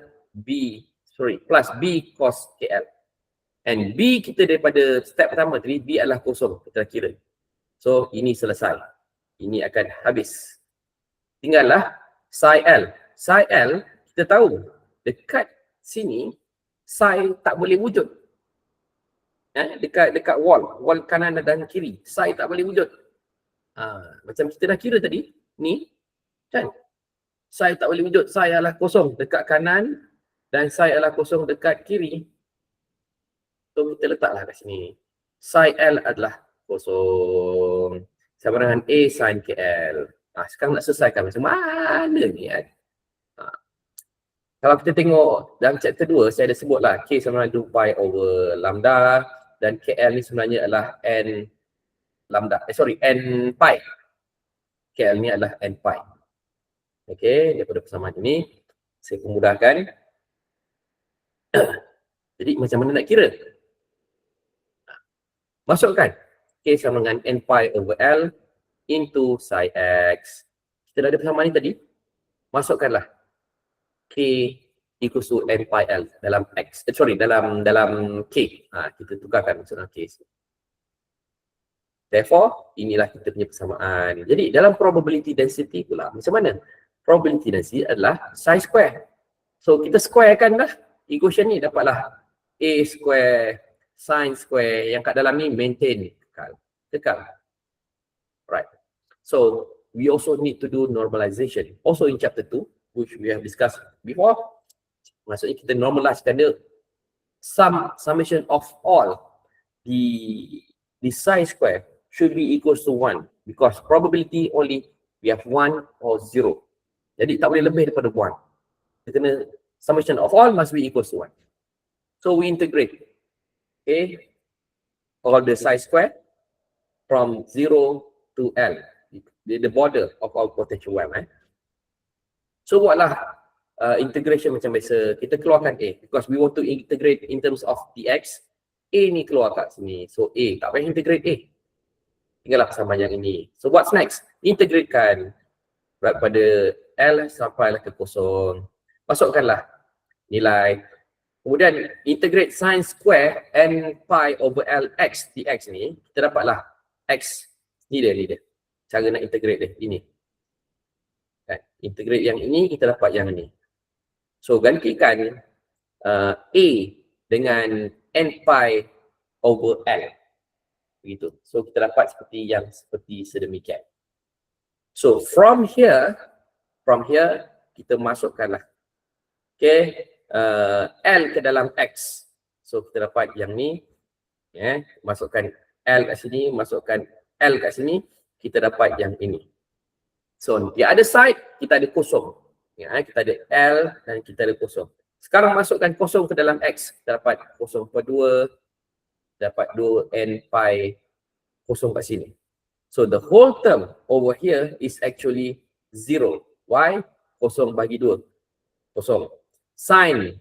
plus B cos KL. And B kita daripada step pertama tadi, B adalah kosong. Kita dah kira. So, ini selesai. Ini akan habis. Tinggallah psi L. Psi L, kita tahu dekat sini, psi tak boleh wujud. Dekat wall kanan dan kiri, psi tak boleh wujud. Macam kita dah kira tadi, ni, kan? Psi tak boleh wujud. Psi adalah kosong dekat kanan dan psi adalah kosong dekat kiri. So, kita letaklah kat sini. Psi L adalah kosong. Sama dengan A sin KL. Sekarang nak selesaikan macam mana ni kan? Kalau kita tengok dalam chapter 2, saya ada sebutlah K sama dengan 2 pi over lambda dan KL ni sebenarnya adalah N lambda. N pi. KL ni adalah N pi. Okey, daripada persamaan ini, saya pemudahkan. Jadi macam mana nak kira? Masukkan K sama dengan N pi over L into psi X. Kita dah ada persamaan ni tadi. Masukkanlah K equals to N pi L dalam X. Dalam K. Kita tukarkan maksudnya K. Therefore, inilah kita punya persamaan. Jadi dalam probability density pula, macam mana? Probability density adalah psi square. So kita squarekan dah equation ni, dapatlah A square sin square yang kat dalam ni maintain. Kekal. Right. So we also need to do normalization. Also in chapter 2, which we have discussed before. Maksudnya kita normalizekan dia summation of all the psi square should be equals to 1 because probability only we have 1 or 0. Jadi tak boleh lebih daripada 1. Kita kena summation of all must be equals to 1. So we integrate all the psi square from 0 to L, the border of our potential wave. So buatlah integration macam biasa. Kita keluarkan A because we want to integrate in terms of dx. A ni keluar kat sini. So A, tak payah integrate A. Tinggallah persamaan yang ini. So what's next? Integratekan pada L sampailah ke kosong. Masukkanlah nilai. Kemudian integrate sin square N pi over L x dx ni. Kita dapatlah X. Ni dia. Cara nak integrate dia. Ini. Kan? Integrate yang ini, kita dapat yang ini. So gantikan A dengan N pi over L. Begitu. So kita dapat seperti sedemikian. So from here kita masukkanlah L ke dalam X. So kita dapat yang ni. Masukkan L kat sini, masukkan L kat sini, kita dapat yang ini. So di other side kita ada kosong. Kita ada L dan kita ada kosong. Sekarang masukkan kosong ke dalam X, kita dapat kosong per 2, dapat 2 N pi kosong kat sini. So the whole term over here is actually 0. Why? Kosong bagi 2. Kosong. Sin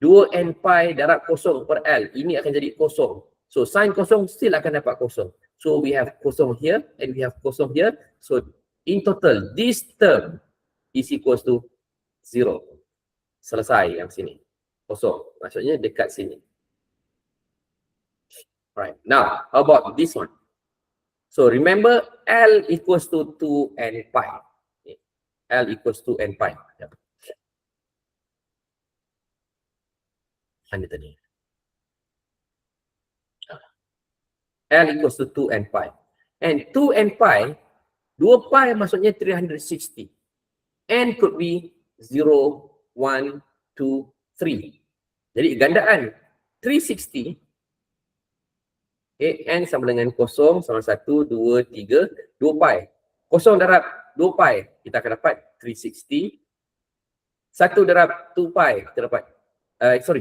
2 N pi darab kosong per L. Ini akan jadi kosong. So sin kosong still akan dapat kosong. So we have kosong here and we have kosong here. So in total, this term is equals to 0. Selesai yang sini. Kosong. Maksudnya dekat sini. Right. Now, how about this one? So remember L equals to 2 and pi. L equals to 2 and pi. Yep. Mana tadi? L equals to 2 and pi. And 2 and pi, 2 pi maksudnya 360. N could be 0, 1, 2, 3. Jadi gandaan 360, okay, N sama dengan 0, sama 1, 2, 3, 2 pi. 0 darab 2 pi, kita akan dapat 360. 1 darab 2 pi, kita dapat,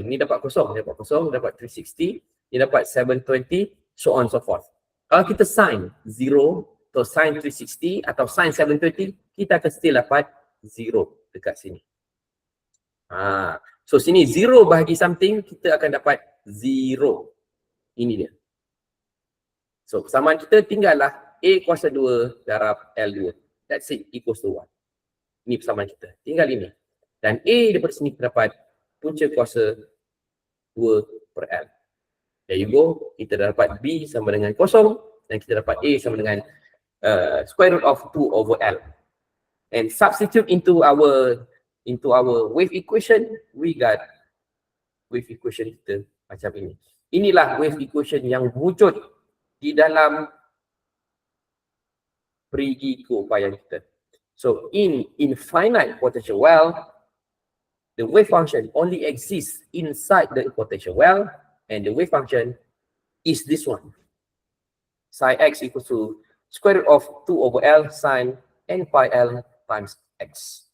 ni dapat 0, dapat 360. Ni dapat 720, so on so forth. Kalau kita sin 0 atau sin 360 atau sin 720, kita akan still dapat 0 dekat sini. So sini 0 bahagi something, kita akan dapat 0. Ini dia. So persamaan kita tinggallah A kuasa 2 darab L2. That's it, equals to 1. Ini persamaan kita. Tinggal ini. Dan A daripada sini kita dapat punca kuasa 2 per L. There you go. Kita dapat B sama dengan 0 dan kita dapat A sama dengan square root of 2 over L. And substitute into our wave equation, we got wave equation kita macam ini. Inilah wave equation yang wujud di dalam perigi keupayaan kita. So in infinite potential well, the wave function only exists inside the potential well, and the wave function is this one. Psi x equals to square root of 2 over L sin n pi L times x.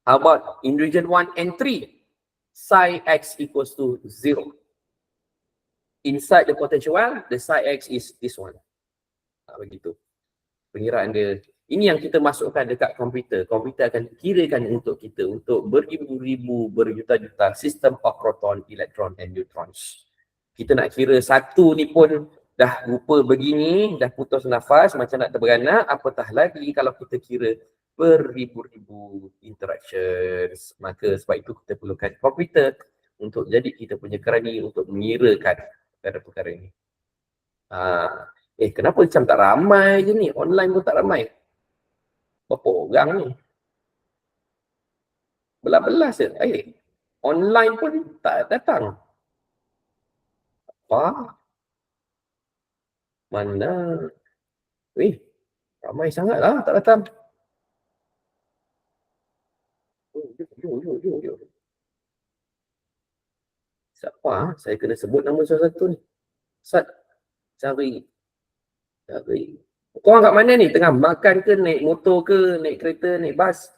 How about in region 1 and 3? Psi x equals to 0. Inside the potential well, the psi x is this one. Begitu. Pengiraan dia. Ini yang kita masukkan dekat komputer. Komputer akan kirakan untuk kita untuk beribu-ribu, berjuta-juta sistem of proton, elektron and neutrons. Kita nak kira satu ni pun dah rupa begini, dah putus nafas macam nak terberanak, apatah lagi kalau kita kira beribu-ribu interactions. Maka sebab itu kita perlukan komputer untuk jadi kita punya kerani untuk mengirakan perkara-perkara ini. Kenapa macam tak ramai je ni? Online pun tak ramai. Berapa orang ni? Belas-belas je. Online pun tak datang. Apa? Mana? Ramai sangat lah tak datang. Jom. Siapa? Saya kena sebut nama salah satu ni. Sat. Cari. Korang kat mana ni? Tengah makan ke, naik motor ke, naik kereta, naik bas?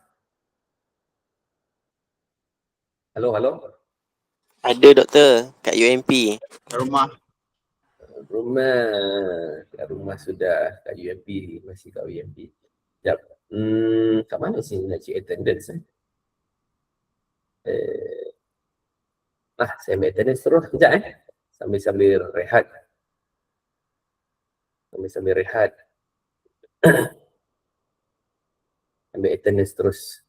Halo? Ada doktor kat UMP. Rumah. Kat rumah sudah. Kat UMP. Masih kat UMP. Sekejap. Kat mana sini nak cek attendance? Saya ambil attendance terus. Sekejap Sambil rehat. Ambil attendance terus.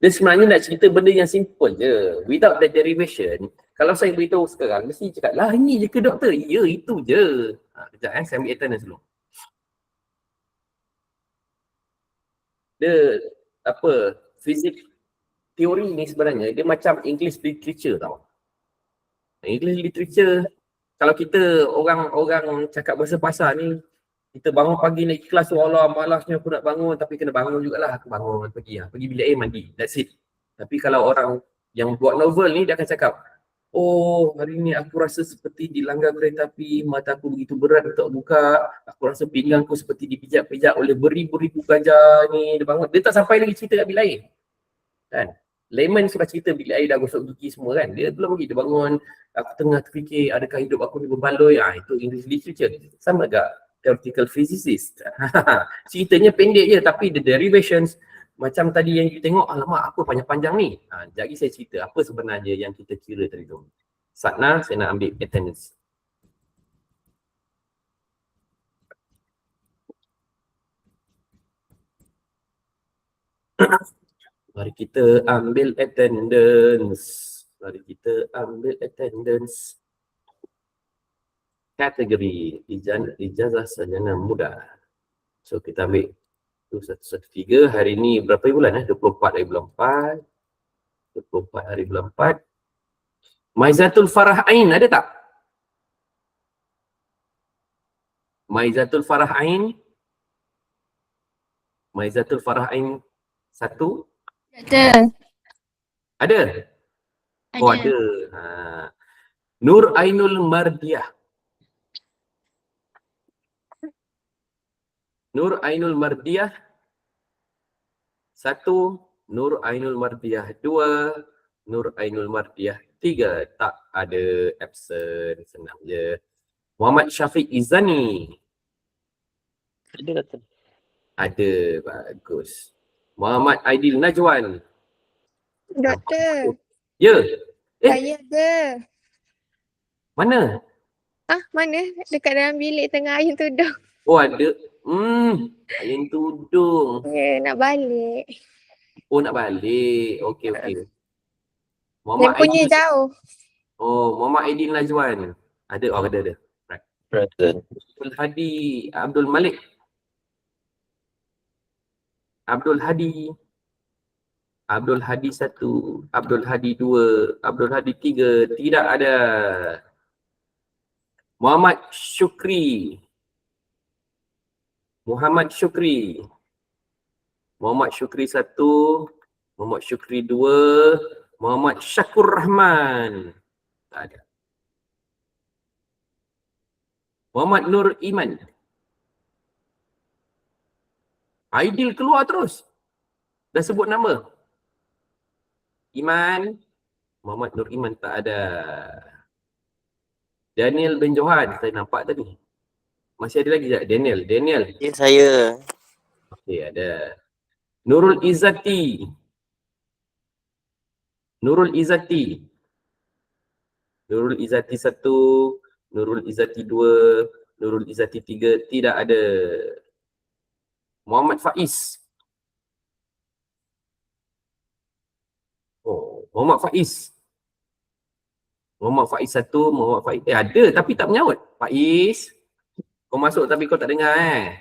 Dia sebenarnya nak cerita benda yang simple je. Without the derivation, kalau saya beritahu sekarang, mesti cakap, lah ini je ke doktor? Ya, itu je. Sekejap saya ambil attendance dulu. Dia, fizik teori ni sebenarnya, dia macam English literature tau. English literature, kalau kita orang cakap bahasa pasar ni, kita bangun pagi naik kelas tu, Allah malasnya aku nak bangun, tapi kena bangun jugalah, aku bangun pergi bilik air mandi, that's it. Tapi kalau orang yang buat novel ni, dia akan cakap, oh hari ni aku rasa seperti dilanggar kereta api, mata aku begitu berat untuk buka, aku rasa pinggangku seperti dipijak-pijak oleh beribu-ribu gajah ni, dia bangun, dia tak sampai lagi cerita kat bilik air. Kan? Layman sudah cerita bilik air dah gosok gigi semua kan, dia belum lagi, dia bangun, aku tengah terfikir adakah hidup aku ni berbaloi, itu English literature. Sama agak theoretical physicist. Ceritanya pendek je, tapi the derivations macam tadi yang you tengok, alamak apa panjang-panjang ni. Jadi saya cerita apa sebenarnya yang kita kira tadi tu. Satna, saya nak ambil attendance. Mari kita ambil attendance. Mari kita ambil attendance. Kategori ijazah sarjana muda. So kita ambil 2113. Hari ni berapa bulan 24 hari bulan 4. 24 hari bulan 4. Maizatul Farah Ain ada tak? Maizatul Farah Ain. Maizatul Farah Ain 1. Ada. Ada? Oh ada. Ha. Nur Ainul Mardiah. Nur Ainul Mardiah 1. Nur Ainul Mardiah 2. Nur Ainul Mardiah 3. Tak ada, absent, senang je. Muhammad Syafiq Izani. Ada Doktor. Ada, bagus. Muhammad Aidil Najwan. Doktor, Ya. saya ada. Mana? Mana? Dekat dalam bilik tengah ayun tudung. Oh ada. Ayam tudung. Ya, nak balik. Oh nak balik. Okey okey. Dia Muhammad punya Aidil. jauh. Oh, Muhammad Aidil Najwan. Ada, oh ada. Present. Abdul Hadi Abdul Malik. Abdul Hadi. Abdul Hadi 1, Abdul Hadi 2, Abdul Hadi 3, tidak ada. Muhammad Syukri. Muhammad Syukri. Muhammad Syukri 1, Muhammad Syukri 2, Muhammad Syakur Rahman. Tak ada. Muhammad Nur Iman. Aidil keluar terus. Dah sebut nama. Iman. Muhammad Nur Iman tak ada. Daniel bin Johan, saya nampak tadi. Masih ada lagi tak? Daniel. Ya, saya. Okey, ada. Nurul Izzati. Nurul Izzati 1, Nurul Izzati 2, Nurul Izzati 3, tidak ada. Muhammad Faiz. Oh, Muhammad Faiz. Muhammad Faiz 1, Muhammad Faiz. Ada tapi tak menyaut. Faiz. Kau masuk tapi kau tak dengar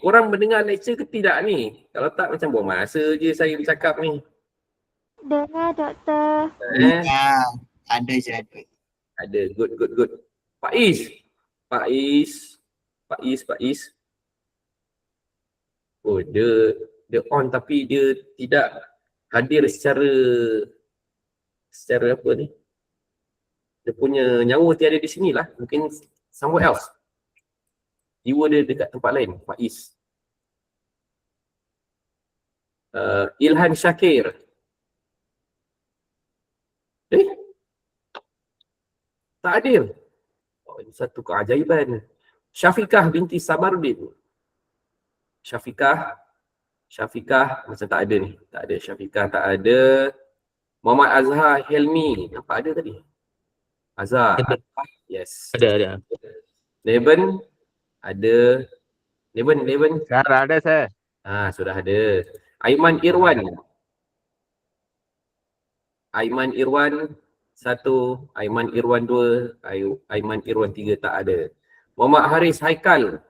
korang mendengar lecture ke tidak ni? Kalau tak macam buang masa je saya bercakap ni. Dengar, Doktor. Ya, ada je ada. Ada, good. Faiz. Oh, dia on tapi dia tidak hadir secara apa ni? Dia punya nyawa tiada di sini lah. Mungkin somewhere else. Jiwa dia dekat tempat lain. Faiz. Ilhan Syakir. Tak hadir. Oh, ini satu keajaiban. Syafiqah binti Sabaruddin. Syafiqah macam tak ada ni. Tak ada. Syafiqah tak ada. Muhammad Azhar Helmi. Nampak ada tadi? Azhar. Yes. Ada. Leven. Ada. Leven. Sekarang ada saya. Sudah ada. Aiman Irwan 1, Aiman Irwan 2, Aiman Irwan 3, tak ada. Muhammad Haris Haikal.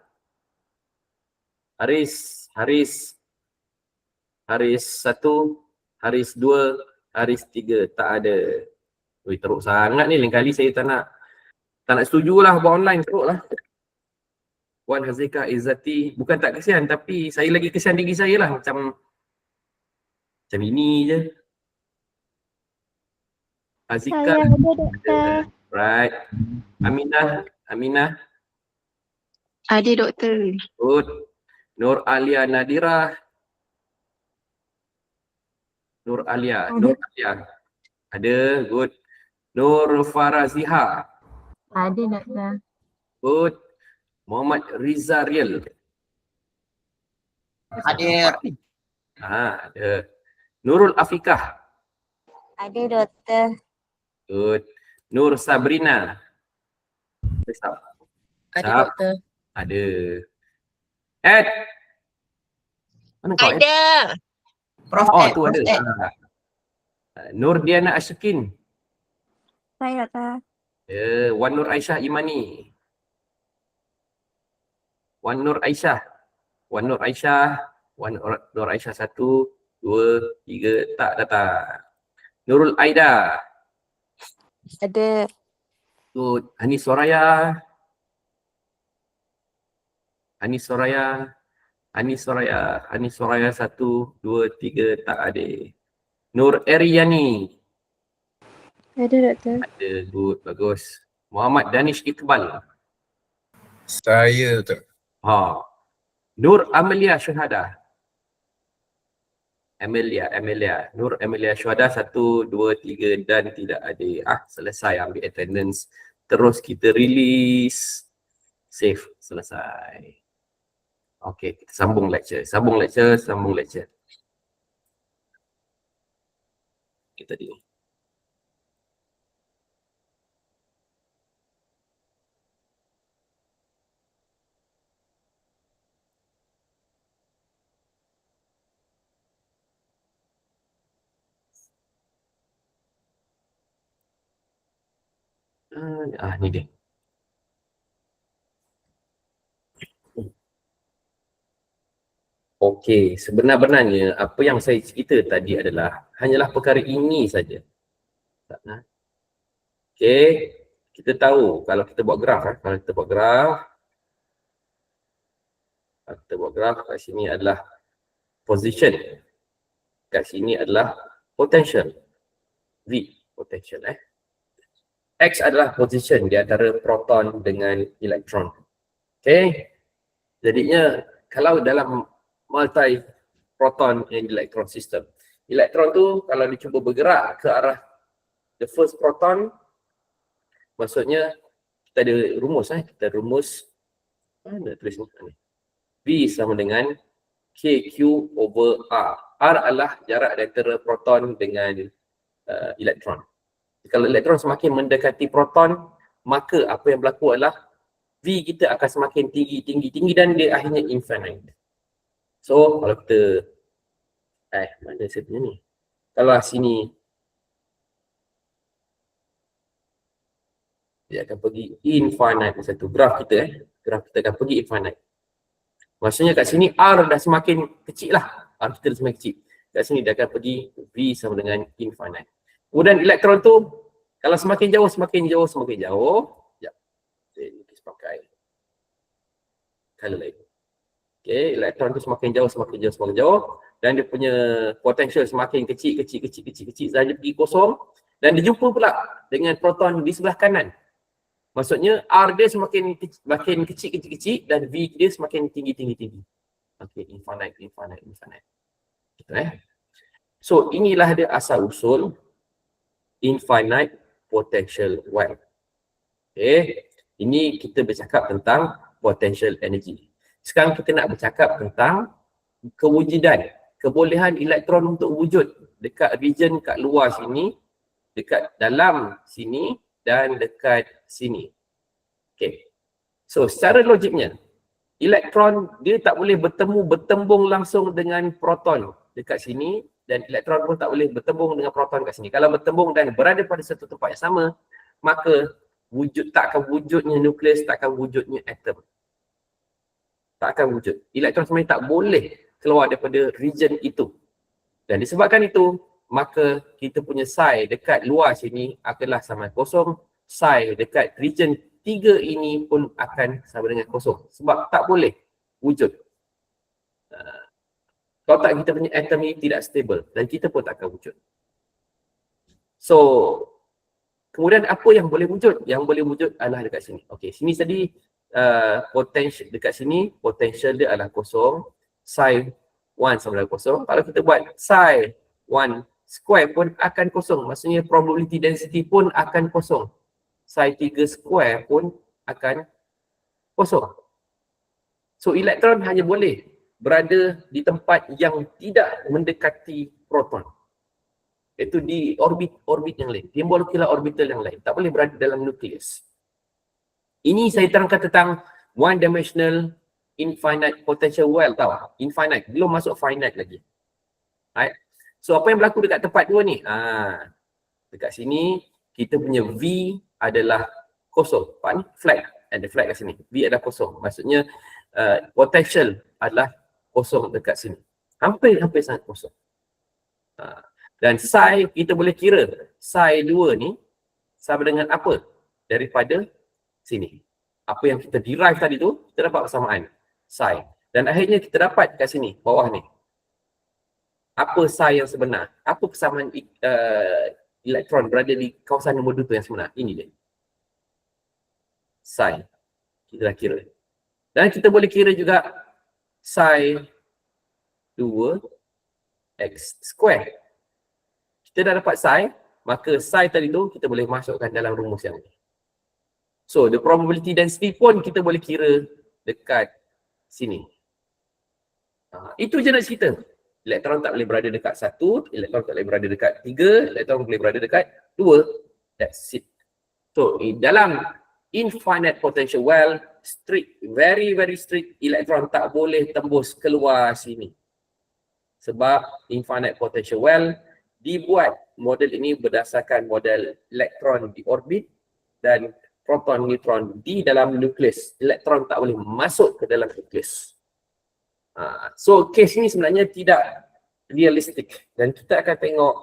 Haris 1, Haris 2, Haris 3, tak ada. Wih, teruk sangat ni. Lain kali saya tak nak setujulah buat online, teruk lah. Wan Hazika Izzati, bukan tak kesian tapi saya lagi kesian diri saya lah. Macam ini je. Azika. Saya ada, Doktor. Right. Aminah. Ada, Doktor. Good. Nur Alia Nadira. Nur Alia. Ada, good. Nur Faraziha. Ada, Doktor. Good. Muhammad Riza Riel. Hadir. Ada. Nurul Afikah. Ada doktor. Good. Nur Sabrina. Sab. Ada Sab. doktor. Ada. Ed. Mana kau Ed? Ada. Prof Oh, Ed, tu Prof ada. Ed. Nur Diana Asyakin. Saya doktor. Wan Nur Aisyah Imani. Wan Nur Aisyah. Wan Nur Aisyah. Wan Nur Aisyah 1, 2, 3. Tak datang. Nurul Aida. Ada. Good. Hanis Soraya. Hanis Soraya. Hanis Soraya. Hanis Soraya 1, 2, 3. Tak ada. Nur Eriani. Ada doktor. Ada. Good. Bagus. Muhammad Danish Iqbal. Saya tu. Ha. Nur Amelia Syuhada. Amelia. Nur Amelia Syuhada 1, 2, 3 dan tidak ada. Selesai ambil attendance. Terus kita release. Save. Selesai. Okey, kita sambung lecture. Kita tadi. Ni dia. Okey, sebenar-benarnya apa yang saya cerita tadi adalah hanyalah perkara ini saja. Okey, kita tahu kalau kita buat graf, kalau kita buat graf, kat sini adalah position. Kat sini adalah potential. V, potential X adalah position di antara proton dengan elektron. Okey. Jadinya kalau dalam multi proton and electron system, elektron tu kalau dia cuba bergerak ke arah the first proton, maksudnya kita ada rumus kita rumus mana tulis ni? V sama dengan KQ over R. R adalah jarak antara proton dengan elektron. Kalau elektron semakin mendekati proton, maka apa yang berlaku adalah V kita akan semakin tinggi dan dia akhirnya infinite. So kalau kita mana saya punya ni? Kalau sini dia akan pergi infinite masa tu. Graf kita akan pergi infinite. Maksudnya kat sini R dah semakin kecil lah. R kita dah semakin kecil. Kat sini dia akan pergi V sama dengan infinite. Kemudian elektron tu kalau semakin jauh. Sekejap. Saya lukis pakai color lain. Okay, elektron tu semakin jauh dan dia punya potential semakin kecil dan dia pergi kosong dan dia jumpa pula dengan proton di sebelah kanan. Maksudnya R dia semakin kecil dan V dia semakin tinggi. Okay, infinite. Gitu So inilah dia asal usul infinite potential well. Okay, ini kita bercakap tentang potential energy. Sekarang kita nak bercakap tentang kewujudan, kebolehan elektron untuk wujud dekat region kat luar sini, dekat dalam sini dan dekat sini. Okay. So secara logiknya, elektron dia tak boleh bertembung langsung dengan proton dekat sini dan elektron pun tak boleh bertembung dengan proton kat sini. Kalau bertembung dan berada pada satu tempat yang sama, maka takkan wujudnya nukleus, takkan wujudnya atom. Tak akan wujud. Elektron sebenarnya tak boleh keluar daripada region itu. Dan disebabkan itu, maka kita punya psi dekat luar sini akanlah sama kosong. Psi dekat region 3 ini pun akan sama dengan kosong. Sebab tak boleh wujud. Kalau tak, kita punya atom ini tidak stable dan kita pun tak akan wujud. So, kemudian apa yang boleh wujud? Yang boleh wujud adalah dekat sini. Okey, sini tadi potential dekat sini, potential dia adalah kosong. Psi 1 sama dengan kosong. Kalau kita buat psi 1 square pun akan kosong. Maksudnya probability density pun akan kosong. Psi 3 square pun akan kosong. So elektron hanya boleh berada di tempat yang tidak mendekati proton. Itu di orbit yang lain. Di molecular orbital yang lain. Tak boleh berada dalam nukleus. Ini saya terangkan tentang one dimensional infinite potential well, tahu? Infinite, belum masuk finite lagi. Right? So apa yang berlaku dekat tempat dua ni? Dekat sini kita punya V adalah kosong. Nampak ni? Flat. Ada flat kat sini. V adalah kosong. Maksudnya potential adalah kosong dekat sini. Hampir sangat kosong. Dan psi kita boleh kira psi 2 ni sama dengan apa daripada sini. Apa yang kita derive tadi tu, kita dapat persamaan psi. Dan akhirnya kita dapat kat sini, bawah ni. Apa psi yang sebenar? Apa persamaan elektron berada di kawasan nombor 2 tu yang sebenar? Ini dia. Psi. Kita dah kira. Dan kita boleh kira juga psi 2 x square. Kita dah dapat psi, maka psi tadi tu kita boleh masukkan dalam rumus yang ni. So, the probability density pun kita boleh kira dekat sini. Itu je nak cerita. Elektron tak boleh berada dekat 1, elektron tak boleh berada dekat 3, elektron boleh berada dekat 2. That's it. So, dalam infinite potential well, strict, very strict, elektron tak boleh tembus keluar sini. Sebab infinite potential well dibuat model ini berdasarkan model elektron di orbit dan proton neutron di dalam nukleus. Elektron tak boleh masuk ke dalam nukleus. So case ni sebenarnya tidak realistik dan kita akan tengok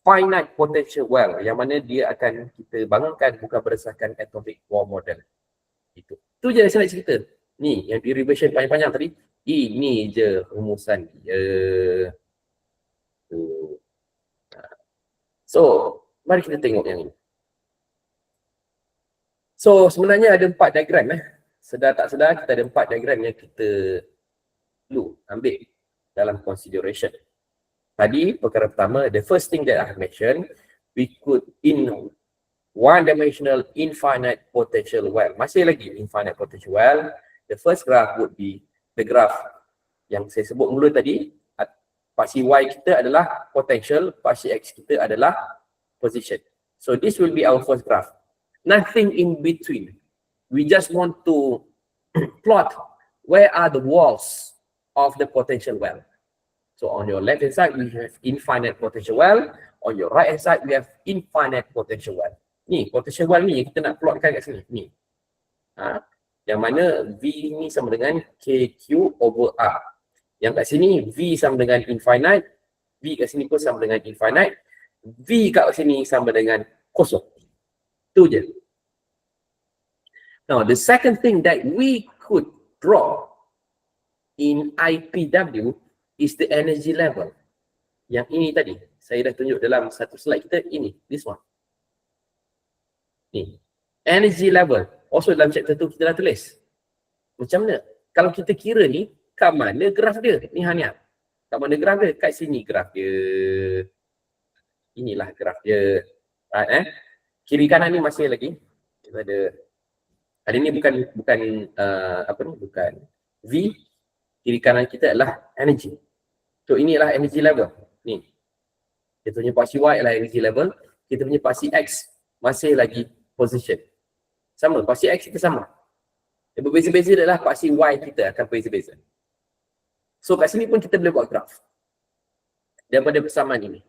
finite potential well yang mana dia akan kita bangunkan bukan berdasarkan atomic war model. Itu je saya nak cerita. Ni yang derivation panjang-panjang tadi, ini je rumusan dia. So, mari kita tengok yang ini. So, sebenarnya ada 4 diagram. Sedar tak sedar, kita ada 4 diagram yang kita perlu ambil dalam consideration. Tadi, perkara pertama, the first thing that I have mentioned, we could in one-dimensional infinite potential well. Masih lagi infinite potential well. The first graph would be the graph yang saya sebut mula tadi. Paksi Y kita adalah potential, paksi X kita adalah position. So this will be our first graph. Nothing in between. We just want to plot where are the walls of the potential well. So on your left hand side we have infinite potential well, on your right hand side we have infinite potential well. Ni potential well ni yang kita nak plotkan kat sini. Ni. Yang mana V ni sama dengan KQ over R. Yang kat sini V sama dengan infinite, V kat sini pun sama dengan infinite, V kat sini sama dengan kosong. Itu je. Now the second thing that we could draw in IPW is the energy level. Yang ini tadi, saya dah tunjuk dalam satu slide kita, ini, this one. Ni, energy level. Also dalam chapter tu kita dah tulis. Macam mana? Kalau kita kira ni, kat mana graf dia? Ni hanya. Kat mana graf dia? Kat sini graf dia. Inilah graf dia. Right, kiri kanan ni masih lagi. Kita ada ni bukan bukan V. Kiri kanan kita adalah energy. So inilah energy level. Ni. Kita punya paksi Y adalah energy level. Kita punya paksi X masih lagi position. Sama, paksi X kita sama. Yang berbeza-beza adalah paksi Y kita akan berbeza-beza. So kat sini pun kita boleh buat graf daripada persamaan ini.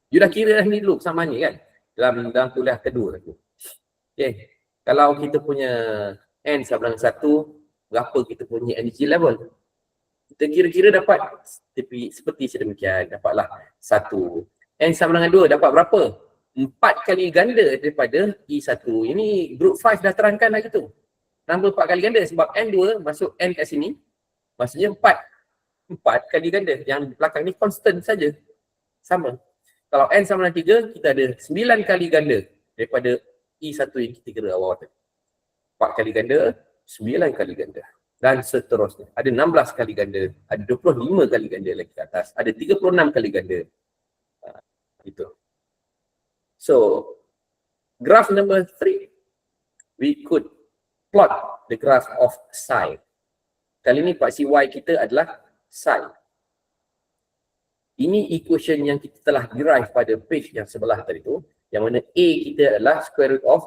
You dah kira dah ni dulu persamaan ni kan? Dalam kuliah kedua tu. Okay. Kalau kita punya N sama dengan 1, berapa kita punya energy level? Kita kira-kira dapat seperti sedemikian. Dapatlah 1. N sama dengan 2 dapat berapa? 4 kali ganda daripada E1. Ini group 5 dah terangkan lah gitu. Tambah 4 kali ganda sebab N2 masuk N kat sini. Maksudnya 4 kali ganda. Yang belakang ni constant saja. Sama. Kalau N sama dengan 3, kita ada 9 kali ganda daripada E1 yang kita kira awal tadi. 4 kali ganda, 9 kali ganda. Dan seterusnya. Ada 16 kali ganda, ada 25 kali ganda lagi ke atas, ada 36 kali ganda. Itu. So, graph number 3. We could plot the graph of psi. Kali ni paksi Y kita adalah psi. Ini equation yang kita telah derive pada page yang sebelah tadi tu, yang mana A kita adalah square root of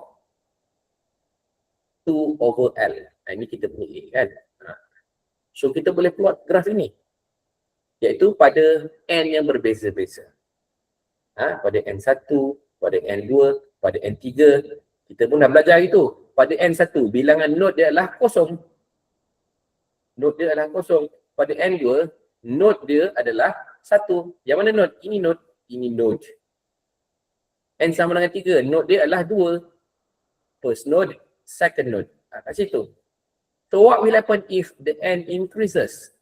2 over L. Ini kita punya A kan. So kita boleh plot graf ini, iaitu pada N yang berbeza-beza. Pada N1, pada N2, pada N3, kita pun dah belajar itu. Pada N1, bilangan node dia adalah kosong. Node dia adalah kosong. Pada N2, node dia adalah 1. Yang mana node? Ini node, ini node. N sama dengan 3, node dia adalah 2. First node, second node. Kat situ. So what will happen if the N increases?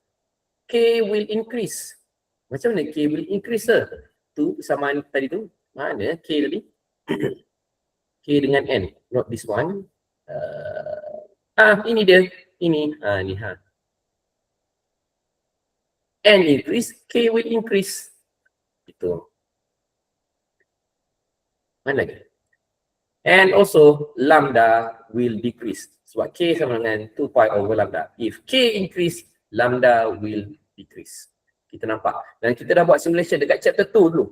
K will increase. Macam mana K will increase? Tu persamaan tadi tu. Mana K tadi? K dengan N. Not this one. Ini dia. Ini. Ni N increase, K will increase. Itu. Mana lagi? And also lambda will decrease. Sebab K sama dengan 2 pi over lambda. If K increase, lambda will decrease. Kita nampak. Dan kita dah buat simulation dekat chapter 2 dulu.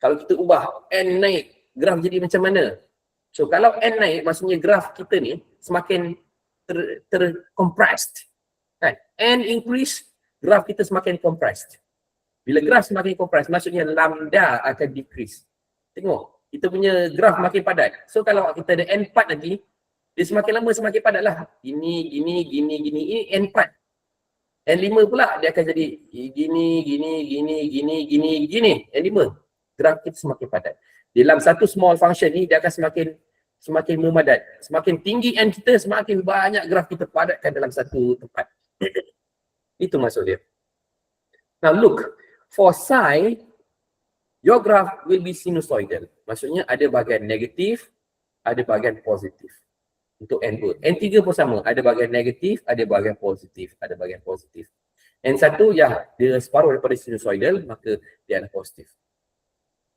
Kalau kita ubah N naik, graf jadi macam mana? So kalau N naik, maksudnya graf kita ni semakin compressed. Kan? N increase, graf kita semakin compressed. Bila graf semakin compressed, maksudnya lambda akan decrease. Tengok, kita punya graf makin padat. So kalau kita ada N4 nanti, dia semakin lama semakin padat lah. Ini. Ini N4. N5 pula dia akan jadi gini. N5. Graf kita semakin padat. Dalam satu small function ni, dia akan semakin memadat. Semakin tinggi N kita, semakin banyak graf kita padatkan dalam satu tempat. Itu maksud dia. Now look, for psi, your graph will be sinusoidal. Maksudnya ada bahagian negatif, ada bahagian positif. Untuk N2. N3 pun sama. Ada bahagian negatif, ada bahagian positif. Ada bahagian positif. N1 ya, dia separuh daripada sinusoidal, maka dia adalah positif.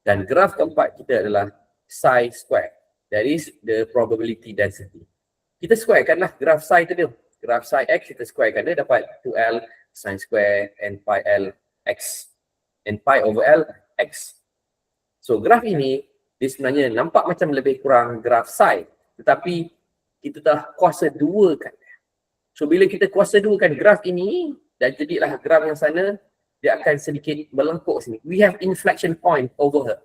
Dan graf keempat kita adalah psi square. That is the probability density. Kita squarekanlah graf psi tadi. Graf psi x kita squarekan dia dapat 2L sin square n pi L x. N pi over L x. So graf ini dia sebenarnya nampak macam lebih kurang graf psi, tetapi kita dah kuasa duakan. So bila kita kuasa duakan graf ini dan jadilah graf yang sana, dia akan sedikit melengkuk sini. We have inflection point over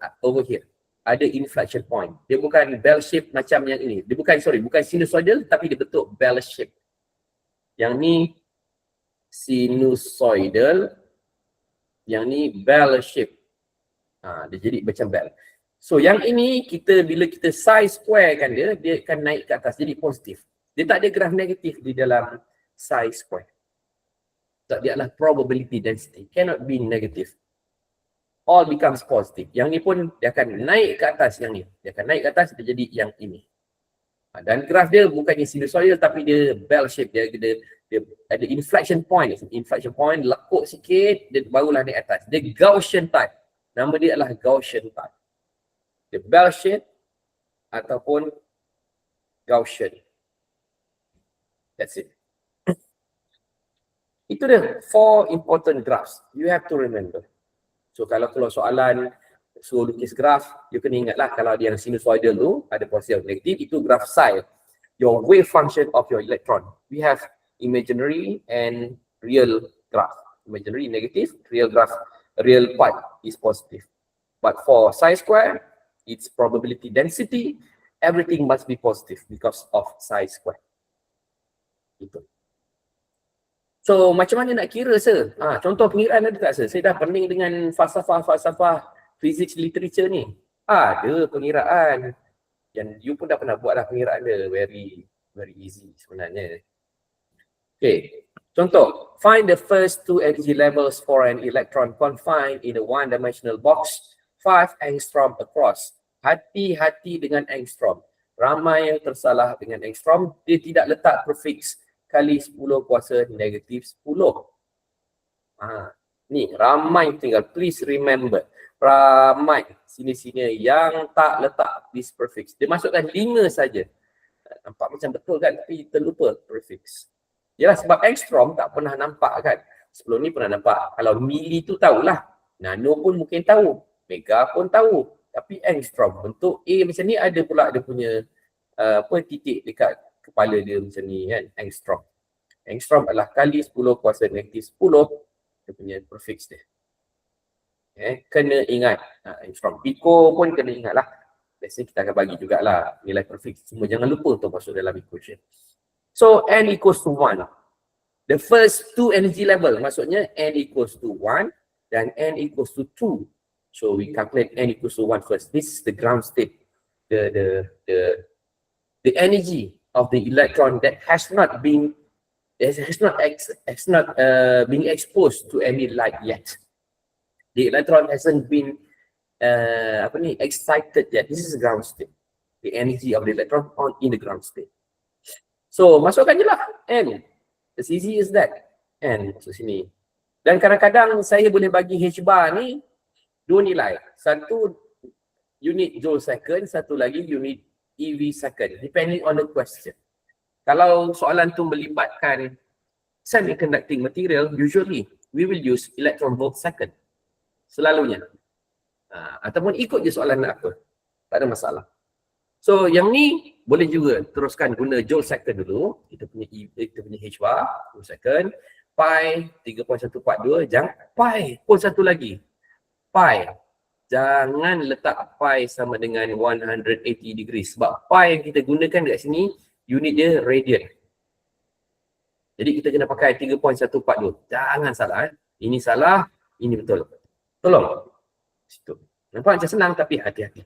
here. Ada inflection point. Dia bukan bell shape macam yang ini. Dia bukan sinusoidal, tapi dia bentuk bell shape. Yang ni sinusoidal, yang ni bell shape. Dia jadi macam bell. So yang ini bila kita psi square kan dia akan naik ke atas jadi positif. Dia tak ada graf negatif di dalam psi square. Tak, dia adalah probability density. Cannot be negative. All becomes positive. Yang ni pun dia akan naik ke atas yang ni. Dia akan naik ke atas, dia jadi yang ini. Dan graf dia bukannya sinusoidal tapi dia bell shape. Dia ada inflection point. Inflection point lekuk sikit, dia barulah naik atas. Dia Gaussian type. Nama dia adalah Gaussian type. Dia bell shape ataupun Gaussian. That's it. Itu dia 4 important graphs. You have to remember. So kalau keluar soalan suruh lukis graf, you kena ingatlah kalau dia yang sinusoidal tu ada positif atau negatif, itu graf psi. Your wave function of your electron. We have imaginary and real graph. Imaginary negative, real graph, real part is positive. But for psi square, its probability density, everything must be positive because of psi square. Itu. So macam mana nak kira sir? Contoh pengiraan ada tak sir? Saya dah pening dengan falsafah physics literature ni. Ada pengiraan. Yang you pun dah pernah buat dah pengiraan dia. Very easy sebenarnya. Okay. Contoh, find the first 2 energy levels for an electron confined in a one-dimensional box 5 angstrom across. Hati-hati dengan angstrom. Ramai yang tersalah dengan angstrom. Dia tidak letak prefix kali 10 kuasa negatif 10. Ni ramai tinggal. Please remember. Ramai sini-sini yang tak letak this prefix. Dia masukkan 5 saja. Nampak macam betul kan? Tapi terlupa prefix. Yalah sebab angstrom tak pernah nampak kan. Sebelum ni pernah nampak. Kalau mili tu tahulah. Nano pun mungkin tahu. Mega pun tahu. Tapi angstrom, bentuk A macam ni ada pula dia punya titik dekat kepala dia macam ni kan, angstrom. Angstrom adalah kali 10 kuasa negatif 10 dia punya prefix dia. Kena ingat angstrom. Pico pun kena ingat lah. Biasanya kita akan bagi jugalah nilai prefix. Cuma jangan lupa untuk masuk dalam equation. So n equals to 1. The first two energy level, maksudnya n equals to 1 dan n equals to 2. So we calculate n equals to 1 first. This is the ground state. The energy of the electron that has not been being exposed to any light yet. The electron hasn't been excited yet. This is the ground state. The energy of the electron in the ground state. So masukkan je lah n. As easy as that. N masuk sini. Dan kadang-kadang saya boleh bagi H bar ni dua nilai. Satu unit joule second, satu lagi unit EV second. Depending on the question. Kalau soalan tu melibatkan semiconducting material, usually we will use electron volt second. Selalunya. Ataupun ikut je soalan nak apa. Tak ada masalah. So yang ni boleh juga teruskan guna joule second dulu. Kita punya H bar, joule second. Pi 3.142. Jangan pi pun satu lagi. Pi. Jangan letak pi sama dengan 180 degree. Sebab pi yang kita gunakan dekat sini, unit dia radian. Jadi kita kena pakai 3.142. Jangan salah. Ini salah, ini betul. Tolong. Situ. Nampak macam senang tapi hati-hati.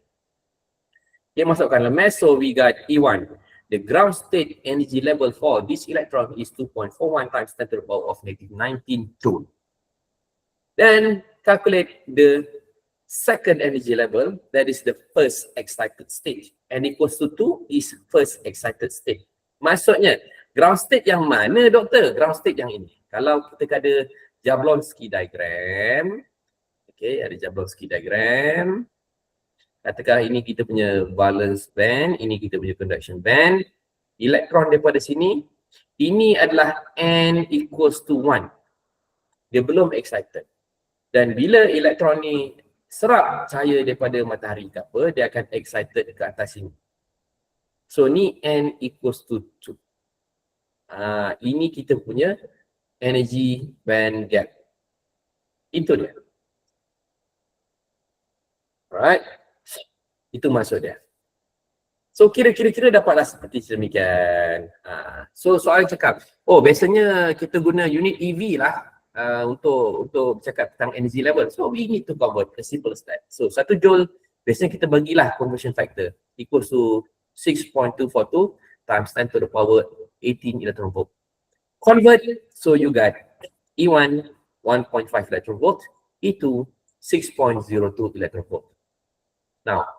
Dia masukkan lemes. So we got E1. The ground state energy level for this electron is 2.41 times 10 to the power of negative 19 joule. Then calculate the second energy level, that is the first excited state. N equals to 2 is first excited state. Maksudnya, ground state yang mana doktor? Ground state yang ini. Kalau kita ada Jablonski diagram, okay, ada Jablonski diagram. Katakanlah ini kita punya valence band, ini kita punya conduction band. Elektron daripada sini, ini adalah N equals to 1. Dia belum excited. Dan bila elektron ni serap cahaya daripada matahari ke apa, dia akan excited ke atas sini. So ni N equals to 2. Ini kita punya energy band gap. Itu dia. Alright. Itu maksud dia. So kira-kira dapatlah seperti sedemikian. So soalan cakap, oh biasanya kita guna unit EV lah untuk bercakap tentang energy level. So we need to convert as simple as that. So 1 joule biasanya kita bagilah conversion factor equals to 6.242 times 10 to the power 18 electron volt. Convert, so you got E1 1.5 electron volt, E2 6.02 electron volt. Now,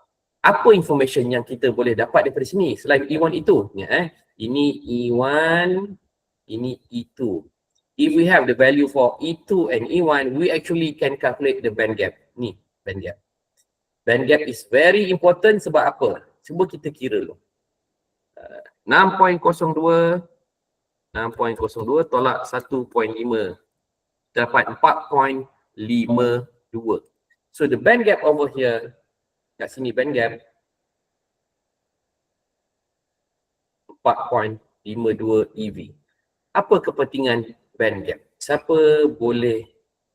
apa information yang kita boleh dapat daripada sini selain E1 itu? Ini E1, ini E2. If we have the value for E2 and E1, we actually can calculate the band gap. Ni, band gap. Band gap is very important sebab apa? Cuba kita kira dulu. 6.02 tolak 1.5. Dapat 4.52. So the band gap over here, kat sini band gap 4.52 EV. Apa kepentingan band gap? Siapa boleh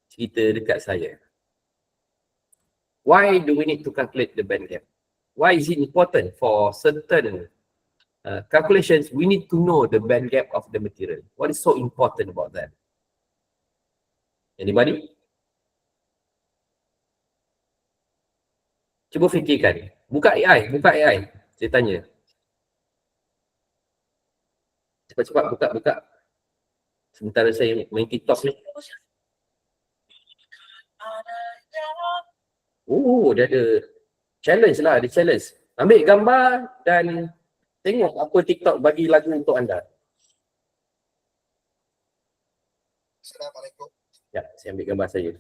cerita dekat saya? Why do we need to calculate the band gap? Why is it important for certain calculations? We need to know the band gap of the material. What is so important about that? Anybody? Cuba fikirkan. Buka AI. Saya tanya. Cepat-cepat buka. Sementara saya main TikTok ni. Oh, dia ada challenge lah, ada challenge. Ambil gambar dan tengok apa TikTok bagi lagu untuk anda. Assalamualaikum. Ya, saya ambil gambar saya.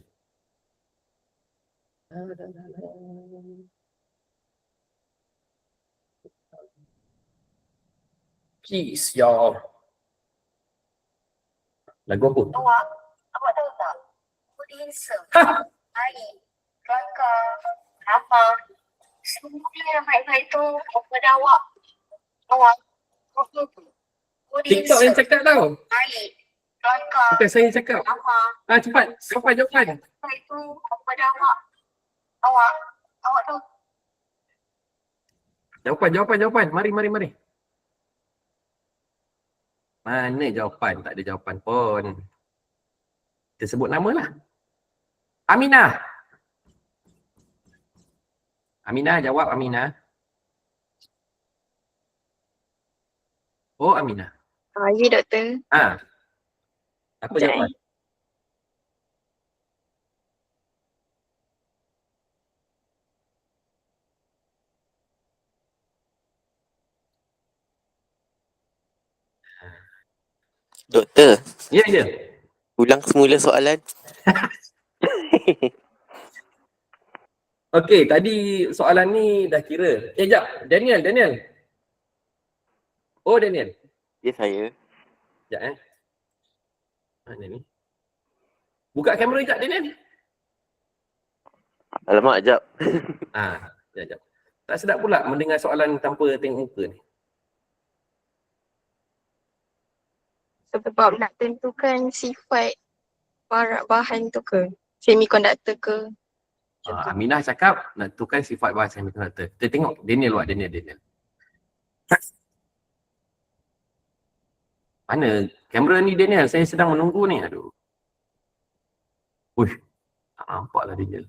Please, y'all. Lagu apa? Awak tahu tak? Food handsome. Ha! baik, kelakar, ramah. Semua yang baik-baik tu kepada awak. Awak. TikTok yang cakap tau. Baik, kelakar, Bukan saya cakap. ramah. Cepat. Siapa jawapan? Baik tu kepada awak. Awak. Awak tu. Jawapan. Mari. Mana jawapan? Tak ada jawapan pun. Kita sebut nama lah. Aminah. Aminah, jawab Aminah. Oh, Aminah. Ya doktor. Apa Sekejap, jawapan? Doktor, Ya. ulang semula soalan. Okey, tadi soalan ni dah kira. Sekejap. Daniel. Oh, Daniel. Ya, saya. Sekejap Mana ni? Buka kamera sekejap, Daniel. Alamak, jap. Sekejap. Tak sedap pula mendengar soalan tanpa tengok muka ni. Sebab nak tentukan sifat bahan tu ke? Semikonduktor ke? Aminah cakap nak tukar sifat bahan semikonduktor. Kita tengok Daniel buat, Daniel. Mana kamera ni Daniel? Saya sedang menunggu ni. Aduh. Uish. Tak nampak lah Daniel.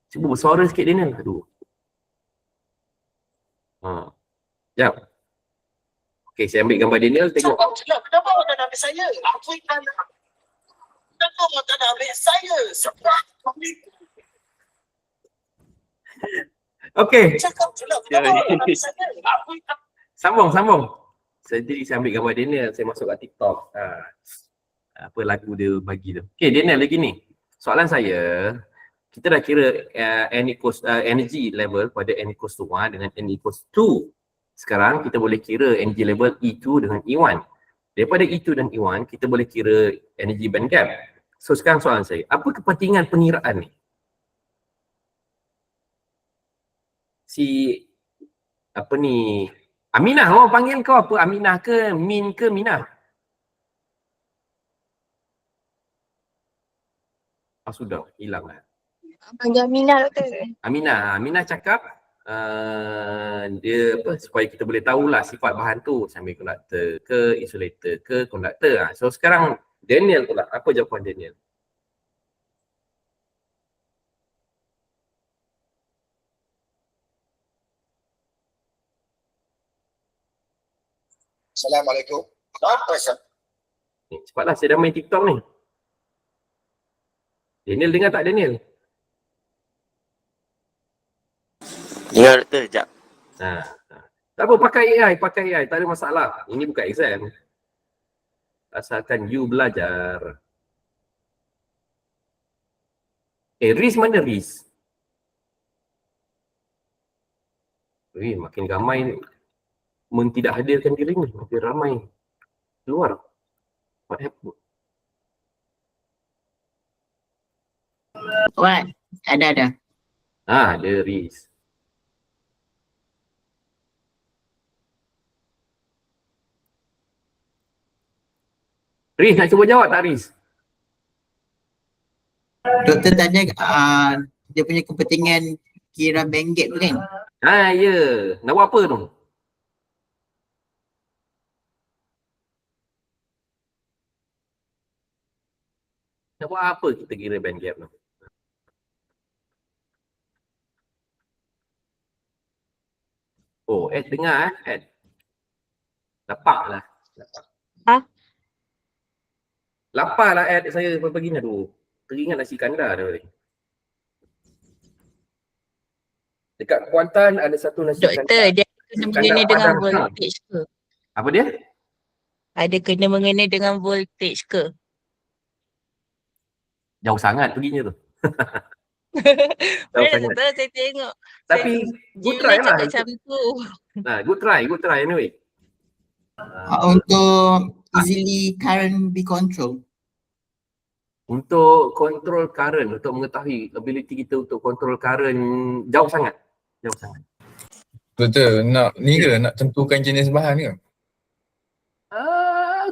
Cuba bersuara sikit Daniel. Aduh. Sekejap. Okey, saya ambil gambar Daniel. Tengok. Kenapa awak tak nak ambil saya? Aku ikan. Kenapa awak tak nak ambil saya? Sebab Okey. cakap je lah. Kenapa awak tak nak ambil saya? Aku ikan. Sambung. Saya ambil gambar Daniel. Saya masuk kat TikTok. Apa lagu dia bagi tu. Okey, Daniel lagi ni. Soalan saya, kita dah kira energy level pada n equals to 1 dengan n equals to 2. Sekarang kita boleh kira energy level E2 dengan E1. Daripada E2 dan E1, kita boleh kira energy band gap. So sekarang soalan saya, apa kepentingan pengiraan ni? Apa ni? Aminah, orang panggil kau apa? Aminah ke? Min ke? Minah? Sudah, hilang lah. Panggil Aminah doktor. Aminah cakap dia apa supaya kita boleh tahulah sifat bahan tu semikonduktor ke insulator ke konduktor. So sekarang Daniel pula, apa jawapan Daniel? Assalamualaikum. Apa sah? Cepatlah, saya dah main TikTok ni. Daniel dengar tak Daniel? Dengar doktor, jap. Tak apa, pakai AI, tak ada masalah. Ini bukan exam. Asalkan you belajar. Riz mana Riz? Makin ramai tidak hadirkan diri ni, makin ramai keluar. What happened? What? Ada. Ada Riz. Riz nak cuba jawab tak Riz? Doktor tanya dia punya kepentingan kira band gap tu kan? Ya. Nak buat apa tu? Nak buat apa kita kira band gap tu? Oh, Ed dengar Ed. Lapar lah. Lapar lah Ed saya pagi ni. Aduh, teringat nasi kandar dah. Dekat Kuantan ada satu nasi Doktor, kandar. dia kena mengena dengan voltage ke? Apa dia? Ada kena mengena dengan voltage ke? Jauh sangat perginya tu. Boleh doktor, saya tengok. Tapi good Jimmy try lah. cakap macam tu. Good try anyway. Untuk easily current be control. Untuk control current, untuk mengetahui ability kita untuk control current jauh sangat. Jauh sangat. Betul. Nak ni ke? Nak tentukan jenis bahan ke?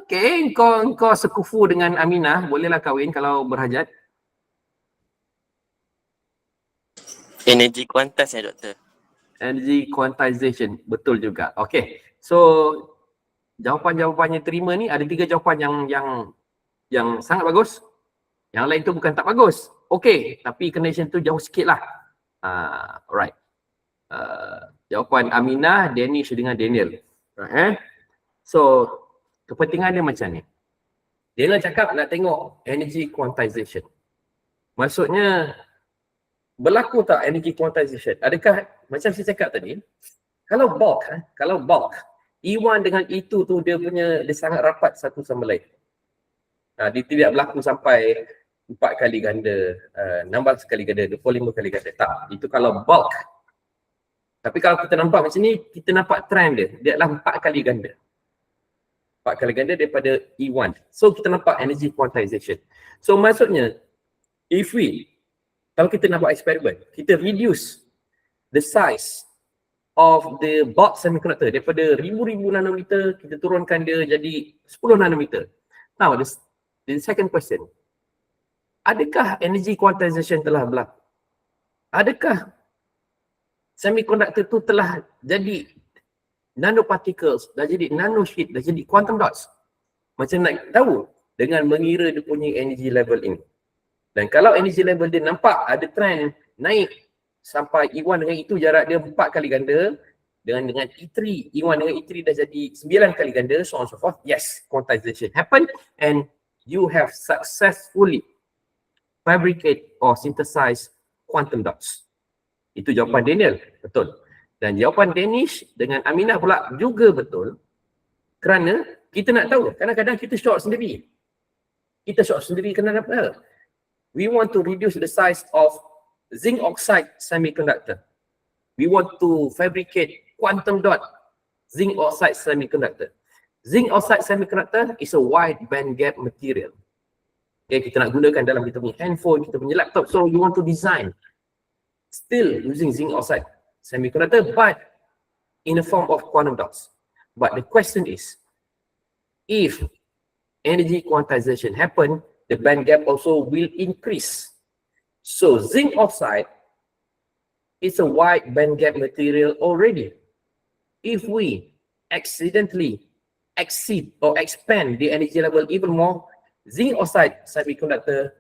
Okay, kau sekufu dengan Aminah, bolehlah kahwin kalau berhajat. Energi kuantas ya doktor. Energy quantization, betul juga. Okay, so jawapan-jawapan yang terima ni ada 3 jawapan yang sangat bagus. Yang lain tu bukan tak bagus. Okay, tapi condition tu jauh sikit lah. Alright. Jawapan Aminah, Danish dengan Daniel. Right, So, kepentingan dia macam ni. Daniel cakap nak tengok energy quantization. Maksudnya, berlaku tak energy quantization? Adakah, macam saya cakap tadi, kalau bulk, E1 dengan E2 tu dia sangat rapat satu sama lain. Dia tidak berlaku sampai 4 kali ganda, 16 kali ganda, 25 kali ganda. Tak, itu kalau bulk. Tapi kalau kita nampak macam ni, kita nampak trend dia adalah 4 kali ganda. 4 kali ganda daripada E1. So kita nampak energy quantization. So maksudnya, kalau kita nak buat eksperimen, kita reduce the size of the bulk semiconductor daripada ribu-ribu nanometer, kita turunkan dia jadi 10 nanometer. Now, the second question, adakah energy quantization telah berlaku? Adakah semiconductor tu telah jadi nanoparticles, dah jadi nanosheet, dah jadi quantum dots? Macam nak tahu dengan mengira dia punya energy level ini. Dan kalau energy level dia nampak ada trend naik sampai E1 dengan E2 jarak dia 4 kali ganda, dengan E3, E1 dengan E3 dah jadi 9 kali ganda, so on so forth, yes, quantization happen and you have successfully fabricate or synthesize quantum dots. Itu jawapan Daniel, betul. Dan jawapan Danish dengan Aminah pula juga betul. Kerana kita nak tahu, kadang-kadang kita short sendiri. Kita short sendiri kenapa? We want to reduce the size of zinc oxide semiconductor. We want to fabricate quantum dot zinc oxide semiconductor. Zinc oxide semiconductor is a wide band gap material. Okay, kita nak gunakan dalam kita punya handphone, kita punya laptop. So you want to design still using zinc oxide semiconductor, but in the form of quantum dots. But the question is, if energy quantization happen, the band gap also will increase. So zinc oxide is a wide band gap material already. If we accidentally exceed or expand the energy level even more, zinc oxide semiconductor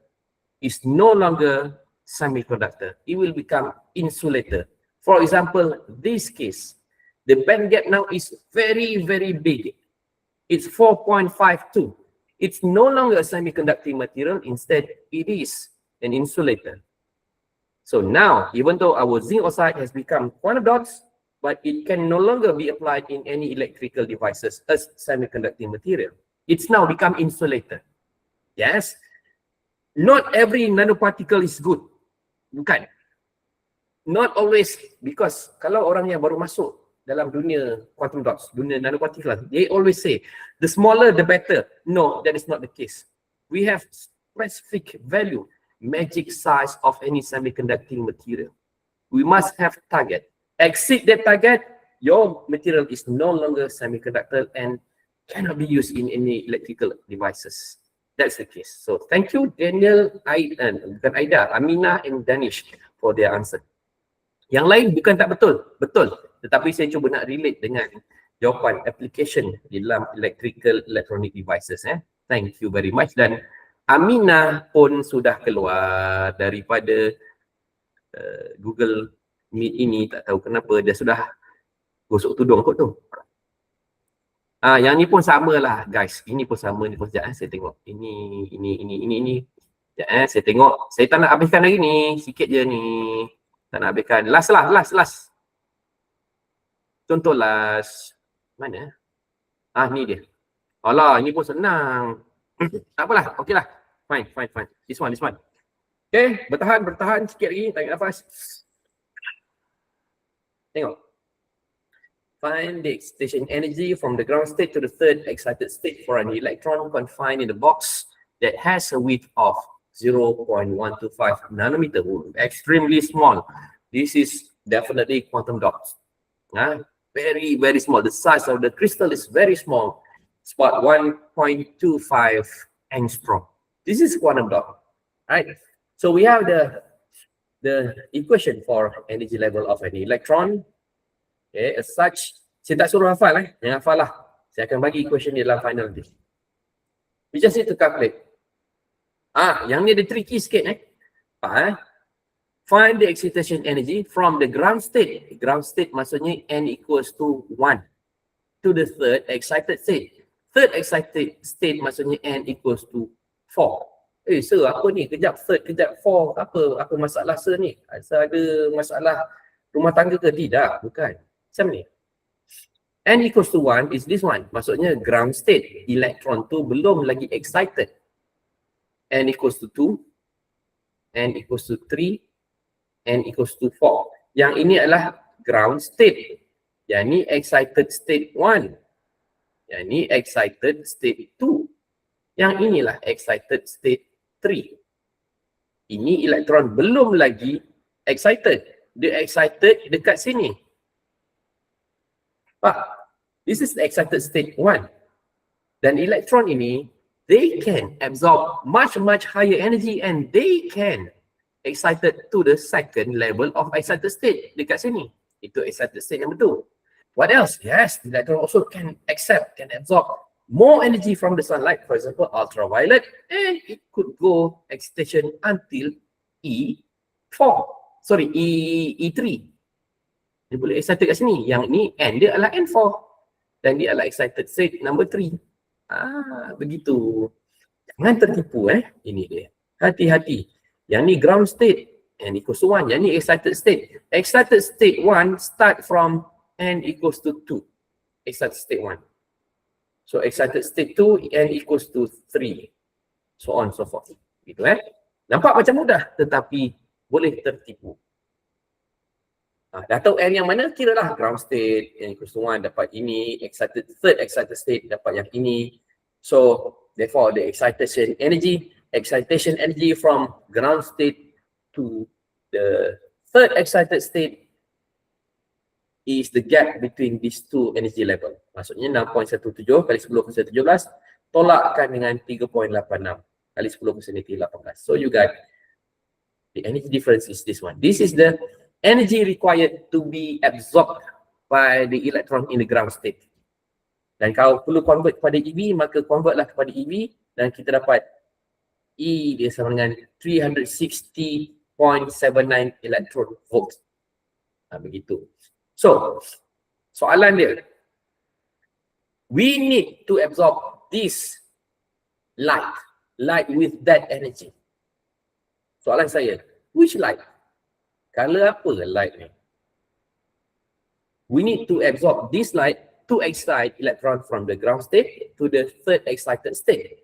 is no longer semiconductor. It will become insulator. For example, this case, the band gap now is very, very big. It's 4.52. It's no longer a semiconducting material. Instead, it is an insulator. So now, even though our zinc oxide has become quantum dots, but it can no longer be applied in any electrical devices as semiconducting material. It's now become insulator. Yes? Not every nanoparticle is good. Bukan. Not always, because kalau orang yang baru masuk dalam dunia quantum dots, dunia nanoparticle, they always say, the smaller the better. No, that is not the case. We have specific value, magic size of any semiconducting material. We must have target. Exceed that target, your material is no longer semiconductor and cannot be used in any electrical devices. That's the case. So thank you Daniel, Aida, Aminah and Danish for their answer. Yang lain bukan tak betul, betul. Tetapi saya cuba nak relate dengan jawapan application di dalam electrical electronic devices. Thank you very much. Dan Aminah pun sudah keluar daripada Google Meet ini, tak tahu kenapa dia sudah gosok tudung kot tu. Yang ni pun sama lah guys. Ini pun sama, ni pun sekejap saya tengok. Ini. Sekejap saya tengok. Saya tak nak habiskan lagi ni. Sikit je ni. Tak nak habiskan. Last. Contoh last. Mana? Ni dia. Alah, ini pun senang. Tak apalah. Okey lah. Fine. This one. Okay, bertahan sikit lagi. Tarik nafas. Tengok. Find the excitation energy from the ground state to the third excited state for an electron confined in the box that has a width of 0.125 nanometer, extremely small. This is definitely quantum dots. Very, very small. The size of the crystal is very small. It's about 1.25 angstrom. This is quantum dot, right? So we have the equation for energy level of an electron. Okay, as such, saya tak suruh hafal jangan hafal lah. Saya akan bagi equation ni dalam final nanti. We just need to calculate. Yang ni ada tricky sikit Find the excitation energy from the ground state. Ground state maksudnya n equals to 1 to the third excited state. Third excited state maksudnya n equals to 4. Sir, apa ni? Kejap third, kejap 4. Apa masalah sir ni? Sir ada masalah rumah tangga ke? Tidak, bukan. Macam ni. N equals to 1 is this one. Maksudnya ground state. Elektron tu belum lagi excited. N equals to 2. N equals to 3. N equals to 4. Yang ini adalah ground state. Yang ni excited state 1. Yang ni excited state 2. Yang inilah excited state 3. Ini elektron belum lagi excited. Dia excited dekat sini. This is the excited state 1. Dan elektron ini, they can absorb much higher energy and they can excited to the second level of excited state dekat sini. Itu excited state number 2. What else? Yes, the electron also can absorb more energy from the sunlight, for example, ultraviolet, and it could go excitation until E3. Dia boleh excited kat sini. Yang ni N dia adalah N4 dan dia adalah excited state number 3. Begitu. Jangan tertipu Ini dia. Hati-hati. Yang ni ground state, N equals to 1. Yang ni excited state. Excited state 1 start from N equals to 2. Excited state 1. So excited state 2, N equals to 3. So on so forth. Gitu Nampak macam mudah tetapi boleh tertipu. Dah tahu N yang mana, kira lah ground state, N equals to 1 dapat ini, third excited state dapat yang ini. So therefore the excitation energy from ground state to the third excited state is the gap between these two energy level. Maksudnya 6.17 kali 10 ke 17 tolakkan dengan 3.86 kali 10 ke 18. So you got the energy difference is this one. This is the energy required to be absorbed by the electron in the ground state. Dan kalau perlu convert kepada EV, maka convertlah kepada EV dan kita dapat E dia sama dengan 360.79 electron volt. Begitu. So, soalan dia, we need to absorb this light with that energy. Soalan saya, which light? Color apa light ni? We need to absorb this light to excite electron from the ground state to the third excited state.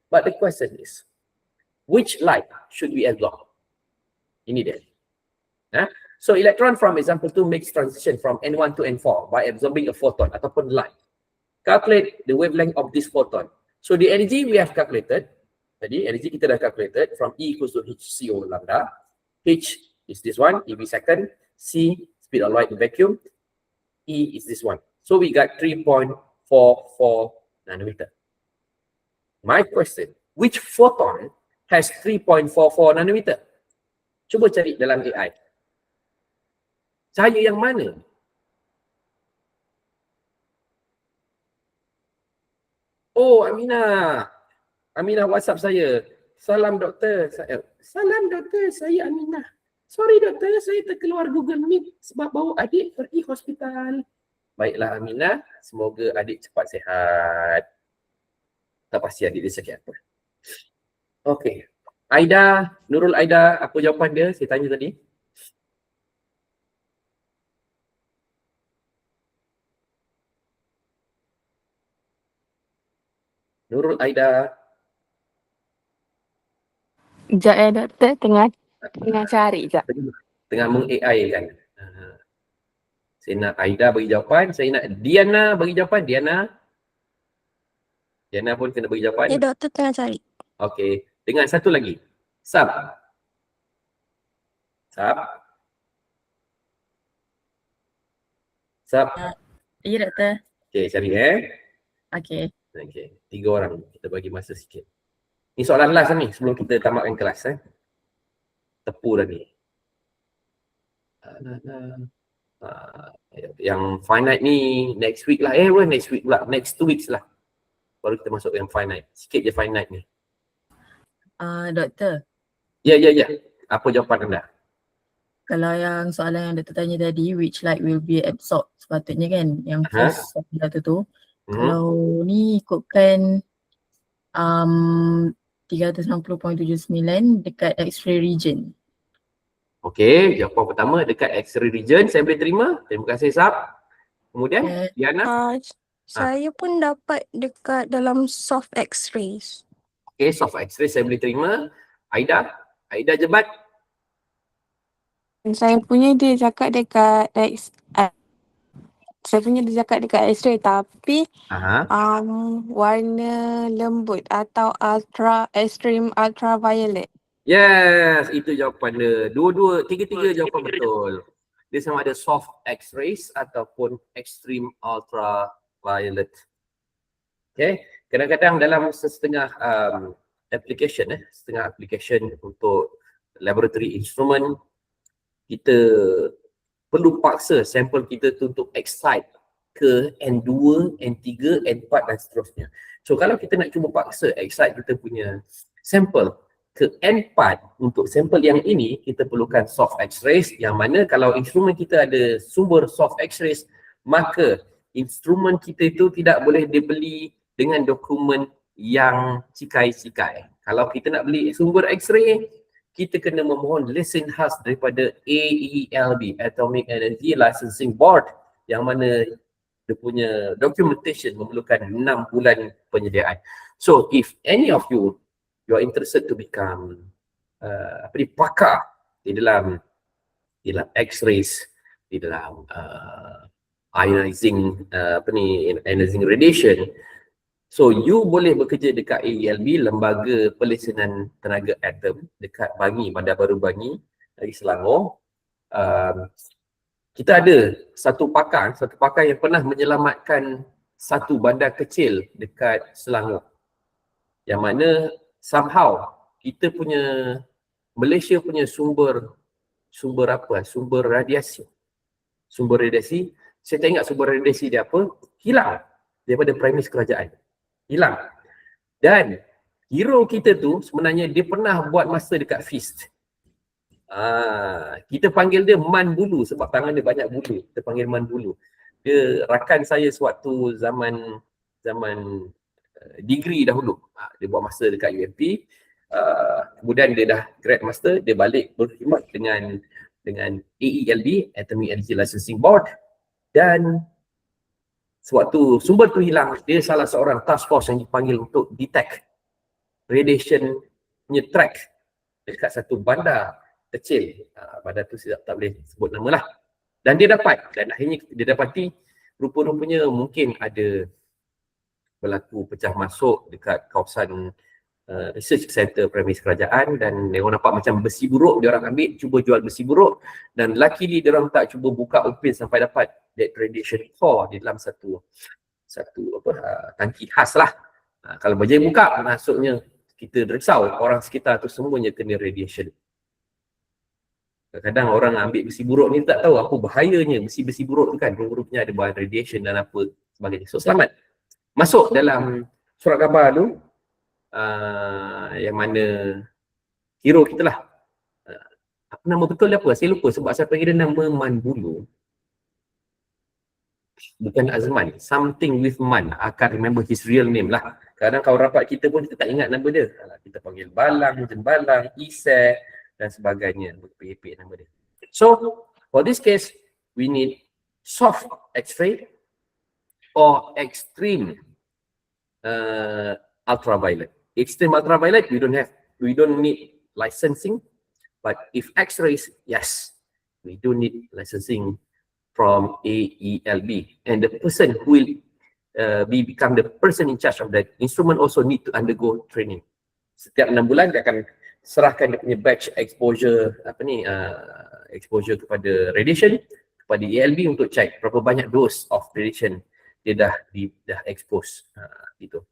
But the question is, which light should we absorb? Ini dia. So electron from example 2 makes transition from N1 to N4 by absorbing a photon ataupun light. Calculate the wavelength of this photon. So the energy we have calculated, tadi energy kita dah calculated from E equals to HCO lambda. H is this one, EV second. C, speed of light in vacuum. E is this one. So we got 3.44 nanometer. My question, which photon has 3.44 nanometer? Cuba cari dalam AI. Cahaya yang mana? Oh, Aminah. Aminah WhatsApp saya. Salam doktor. Salam doktor, saya Aminah. Sorry doktor, saya terkeluar Google Meet sebab bawa adik pergi hospital. Baiklah Aminah, semoga adik cepat sihat. Tak pasti adik dia sakit apa. Okey. Aida, Nurul Aida, apa jawapan dia? Saya tanya tadi. Nurul Aida. Sekejap doktor, tengah cari sekejap. Tengah meng-AI kan. Saya nak Aida bagi jawapan. Saya nak Diana bagi jawapan. Diana pun kena bagi jawapan. Ya doktor tengah cari. Okey. Dengan satu lagi. Sab. Sab. Sab. Ya, doktor. Okay, cari Okay. Okay, 3 orang. Kita bagi masa sikit. Ni soalan last ni sebelum kita tamatkan kelas. Tepu dah ni. Yang finite ni next week lah. Next week pula. Next 2 weeks lah. Baru kita masuk yang finite. Sikit je finite ni. Doktor, Ya. Apa jawapan anda? kalau yang soalan yang doktor tanya tadi, which light will be absorbed sepatutnya kan, yang first soalan tu. Kalau ni ikutkan 360.79 dekat X-ray region. Okey, jawapan pertama dekat X-ray region saya boleh terima. Terima kasih Sab. Kemudian Diana. Saya pun dapat dekat dalam soft X-rays. Okey, soft X-ray saya boleh terima. Aida Jebat. Saya punya dia cakap dekat X-ray tapi warna lembut atau extreme ultraviolet. Yes, itu jawapan dia. Tiga-tiga jawapan betul. Dia sama ada soft X-rays ataupun extreme ultraviolet. Okay, kadang-kadang dalam setengah application untuk laboratory instrument, kita perlu paksa sampel kita tu untuk excite ke N2, N3, N4 dan seterusnya. So kalau kita nak cuba paksa excite kita punya sampel ke N4 untuk sampel yang ini, kita perlukan soft X-rays, yang mana kalau instrumen kita ada sumber soft X-rays, maka instrumen kita itu tidak boleh dibeli dengan dokumen yang cikai-cikai. Kalau kita nak beli sumber X-ray, kita kena memohon lesen khas daripada AELB, Atomic Energy Licensing Board, yang mana dia punya documentation memerlukan 6 bulan penyediaan. So if any of you are interested to become pakar di dalam X-rays, di dalam ionizing ionizing radiation, so you boleh bekerja dekat AELB, Lembaga Pelesenan Tenaga Atom, dekat Bangi, Bandar Baru Bangi, dari Selangor. Kita ada satu pakar yang pernah menyelamatkan satu bandar kecil dekat Selangor, yang mana somehow kita punya Malaysia punya sumber radiasi. Saya tak ingat sumber radiasi dia apa, hilang daripada premis kerajaan. Hilang. Dan hero kita tu sebenarnya dia pernah buat masa dekat FIST. Kita panggil dia Man Bulu sebab tangan dia banyak bulu. Kita panggil Man Bulu. Dia rakan saya sewaktu zaman degree dahulu. Dia buat masa dekat UMP. Kemudian dia dah grad master, dia balik berkhidmat dengan AELB, Atomic Energy Licensing Board, dan sewaktu sumber tu hilang, dia salah seorang task force yang dipanggil untuk detect radiation punya track dekat satu bandar kecil. Bandar tu saya tak boleh sebut nama lah. Dan dia dapat, dan akhirnya dia dapati rupa-rupanya mungkin ada berlaku pecah masuk dekat kawasan research center premis kerajaan, dan dia orang nampak macam besi buruk, dia orang ambil cuba jual besi buruk, dan luckily dia orang tak cuba buka open sampai dapat that radiation core di dalam satu tangki khas lah. Kalau baja buka, maksudnya kita risau orang sekitar tu semuanya kena radiation. Kadang-kadang orang ambil besi buruk ni tak tahu apa bahayanya besi-besi buruk tu kan, rupanya ada bahan radiation dan apa sebagainya. So selamat masuk dalam surat khabar tu, yang mana hero kita lah. Apa nama betul dia apa? Saya lupa sebab saya panggil dia nama Man Bulu. Bukan Azman, something with Man. I can't remember his real name lah. Kadang kalau rapat kita pun kita tak ingat nama dia. Kita panggil Balang, Jembalang, Isai dan sebagainya. Berpepek nama dia. So, for this case, we need soft X-ray or extreme ultraviolet. Extreme ultraviolet, we don't need licensing. But if X-rays, yes, we do need licensing from AELB, and the person who will become the person in charge of that instrument also need to undergo training. Setiap 6 bulan dia akan serahkan dia punya batch exposure exposure kepada radiation, kepada ELB untuk check berapa banyak dose of radiation dia dah expose gitu.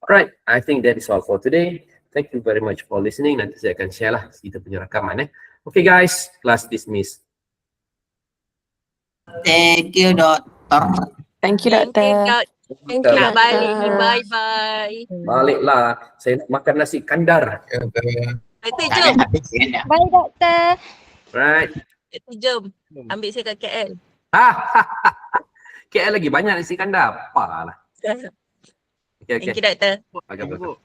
Alright, I think that is all for today. Thank you very much for listening. Nanti saya akan share lah kita punya rakaman. Okay guys, class dismiss. Thank you, Doktor. Thank you, Thank you, Doktor. Dok. Thank you. Nak balik ni. Doktor. Bye-bye. Baliklah, saya nak makan nasi kandar. Kata, Itu Tak jom. ada habis kan dah. Bye, Doktor. Right. Itu jom. Ambil saya ke KL. KL lagi banyak nasi kandar. Apalah. Okay, Thank you, Doktor. Okay.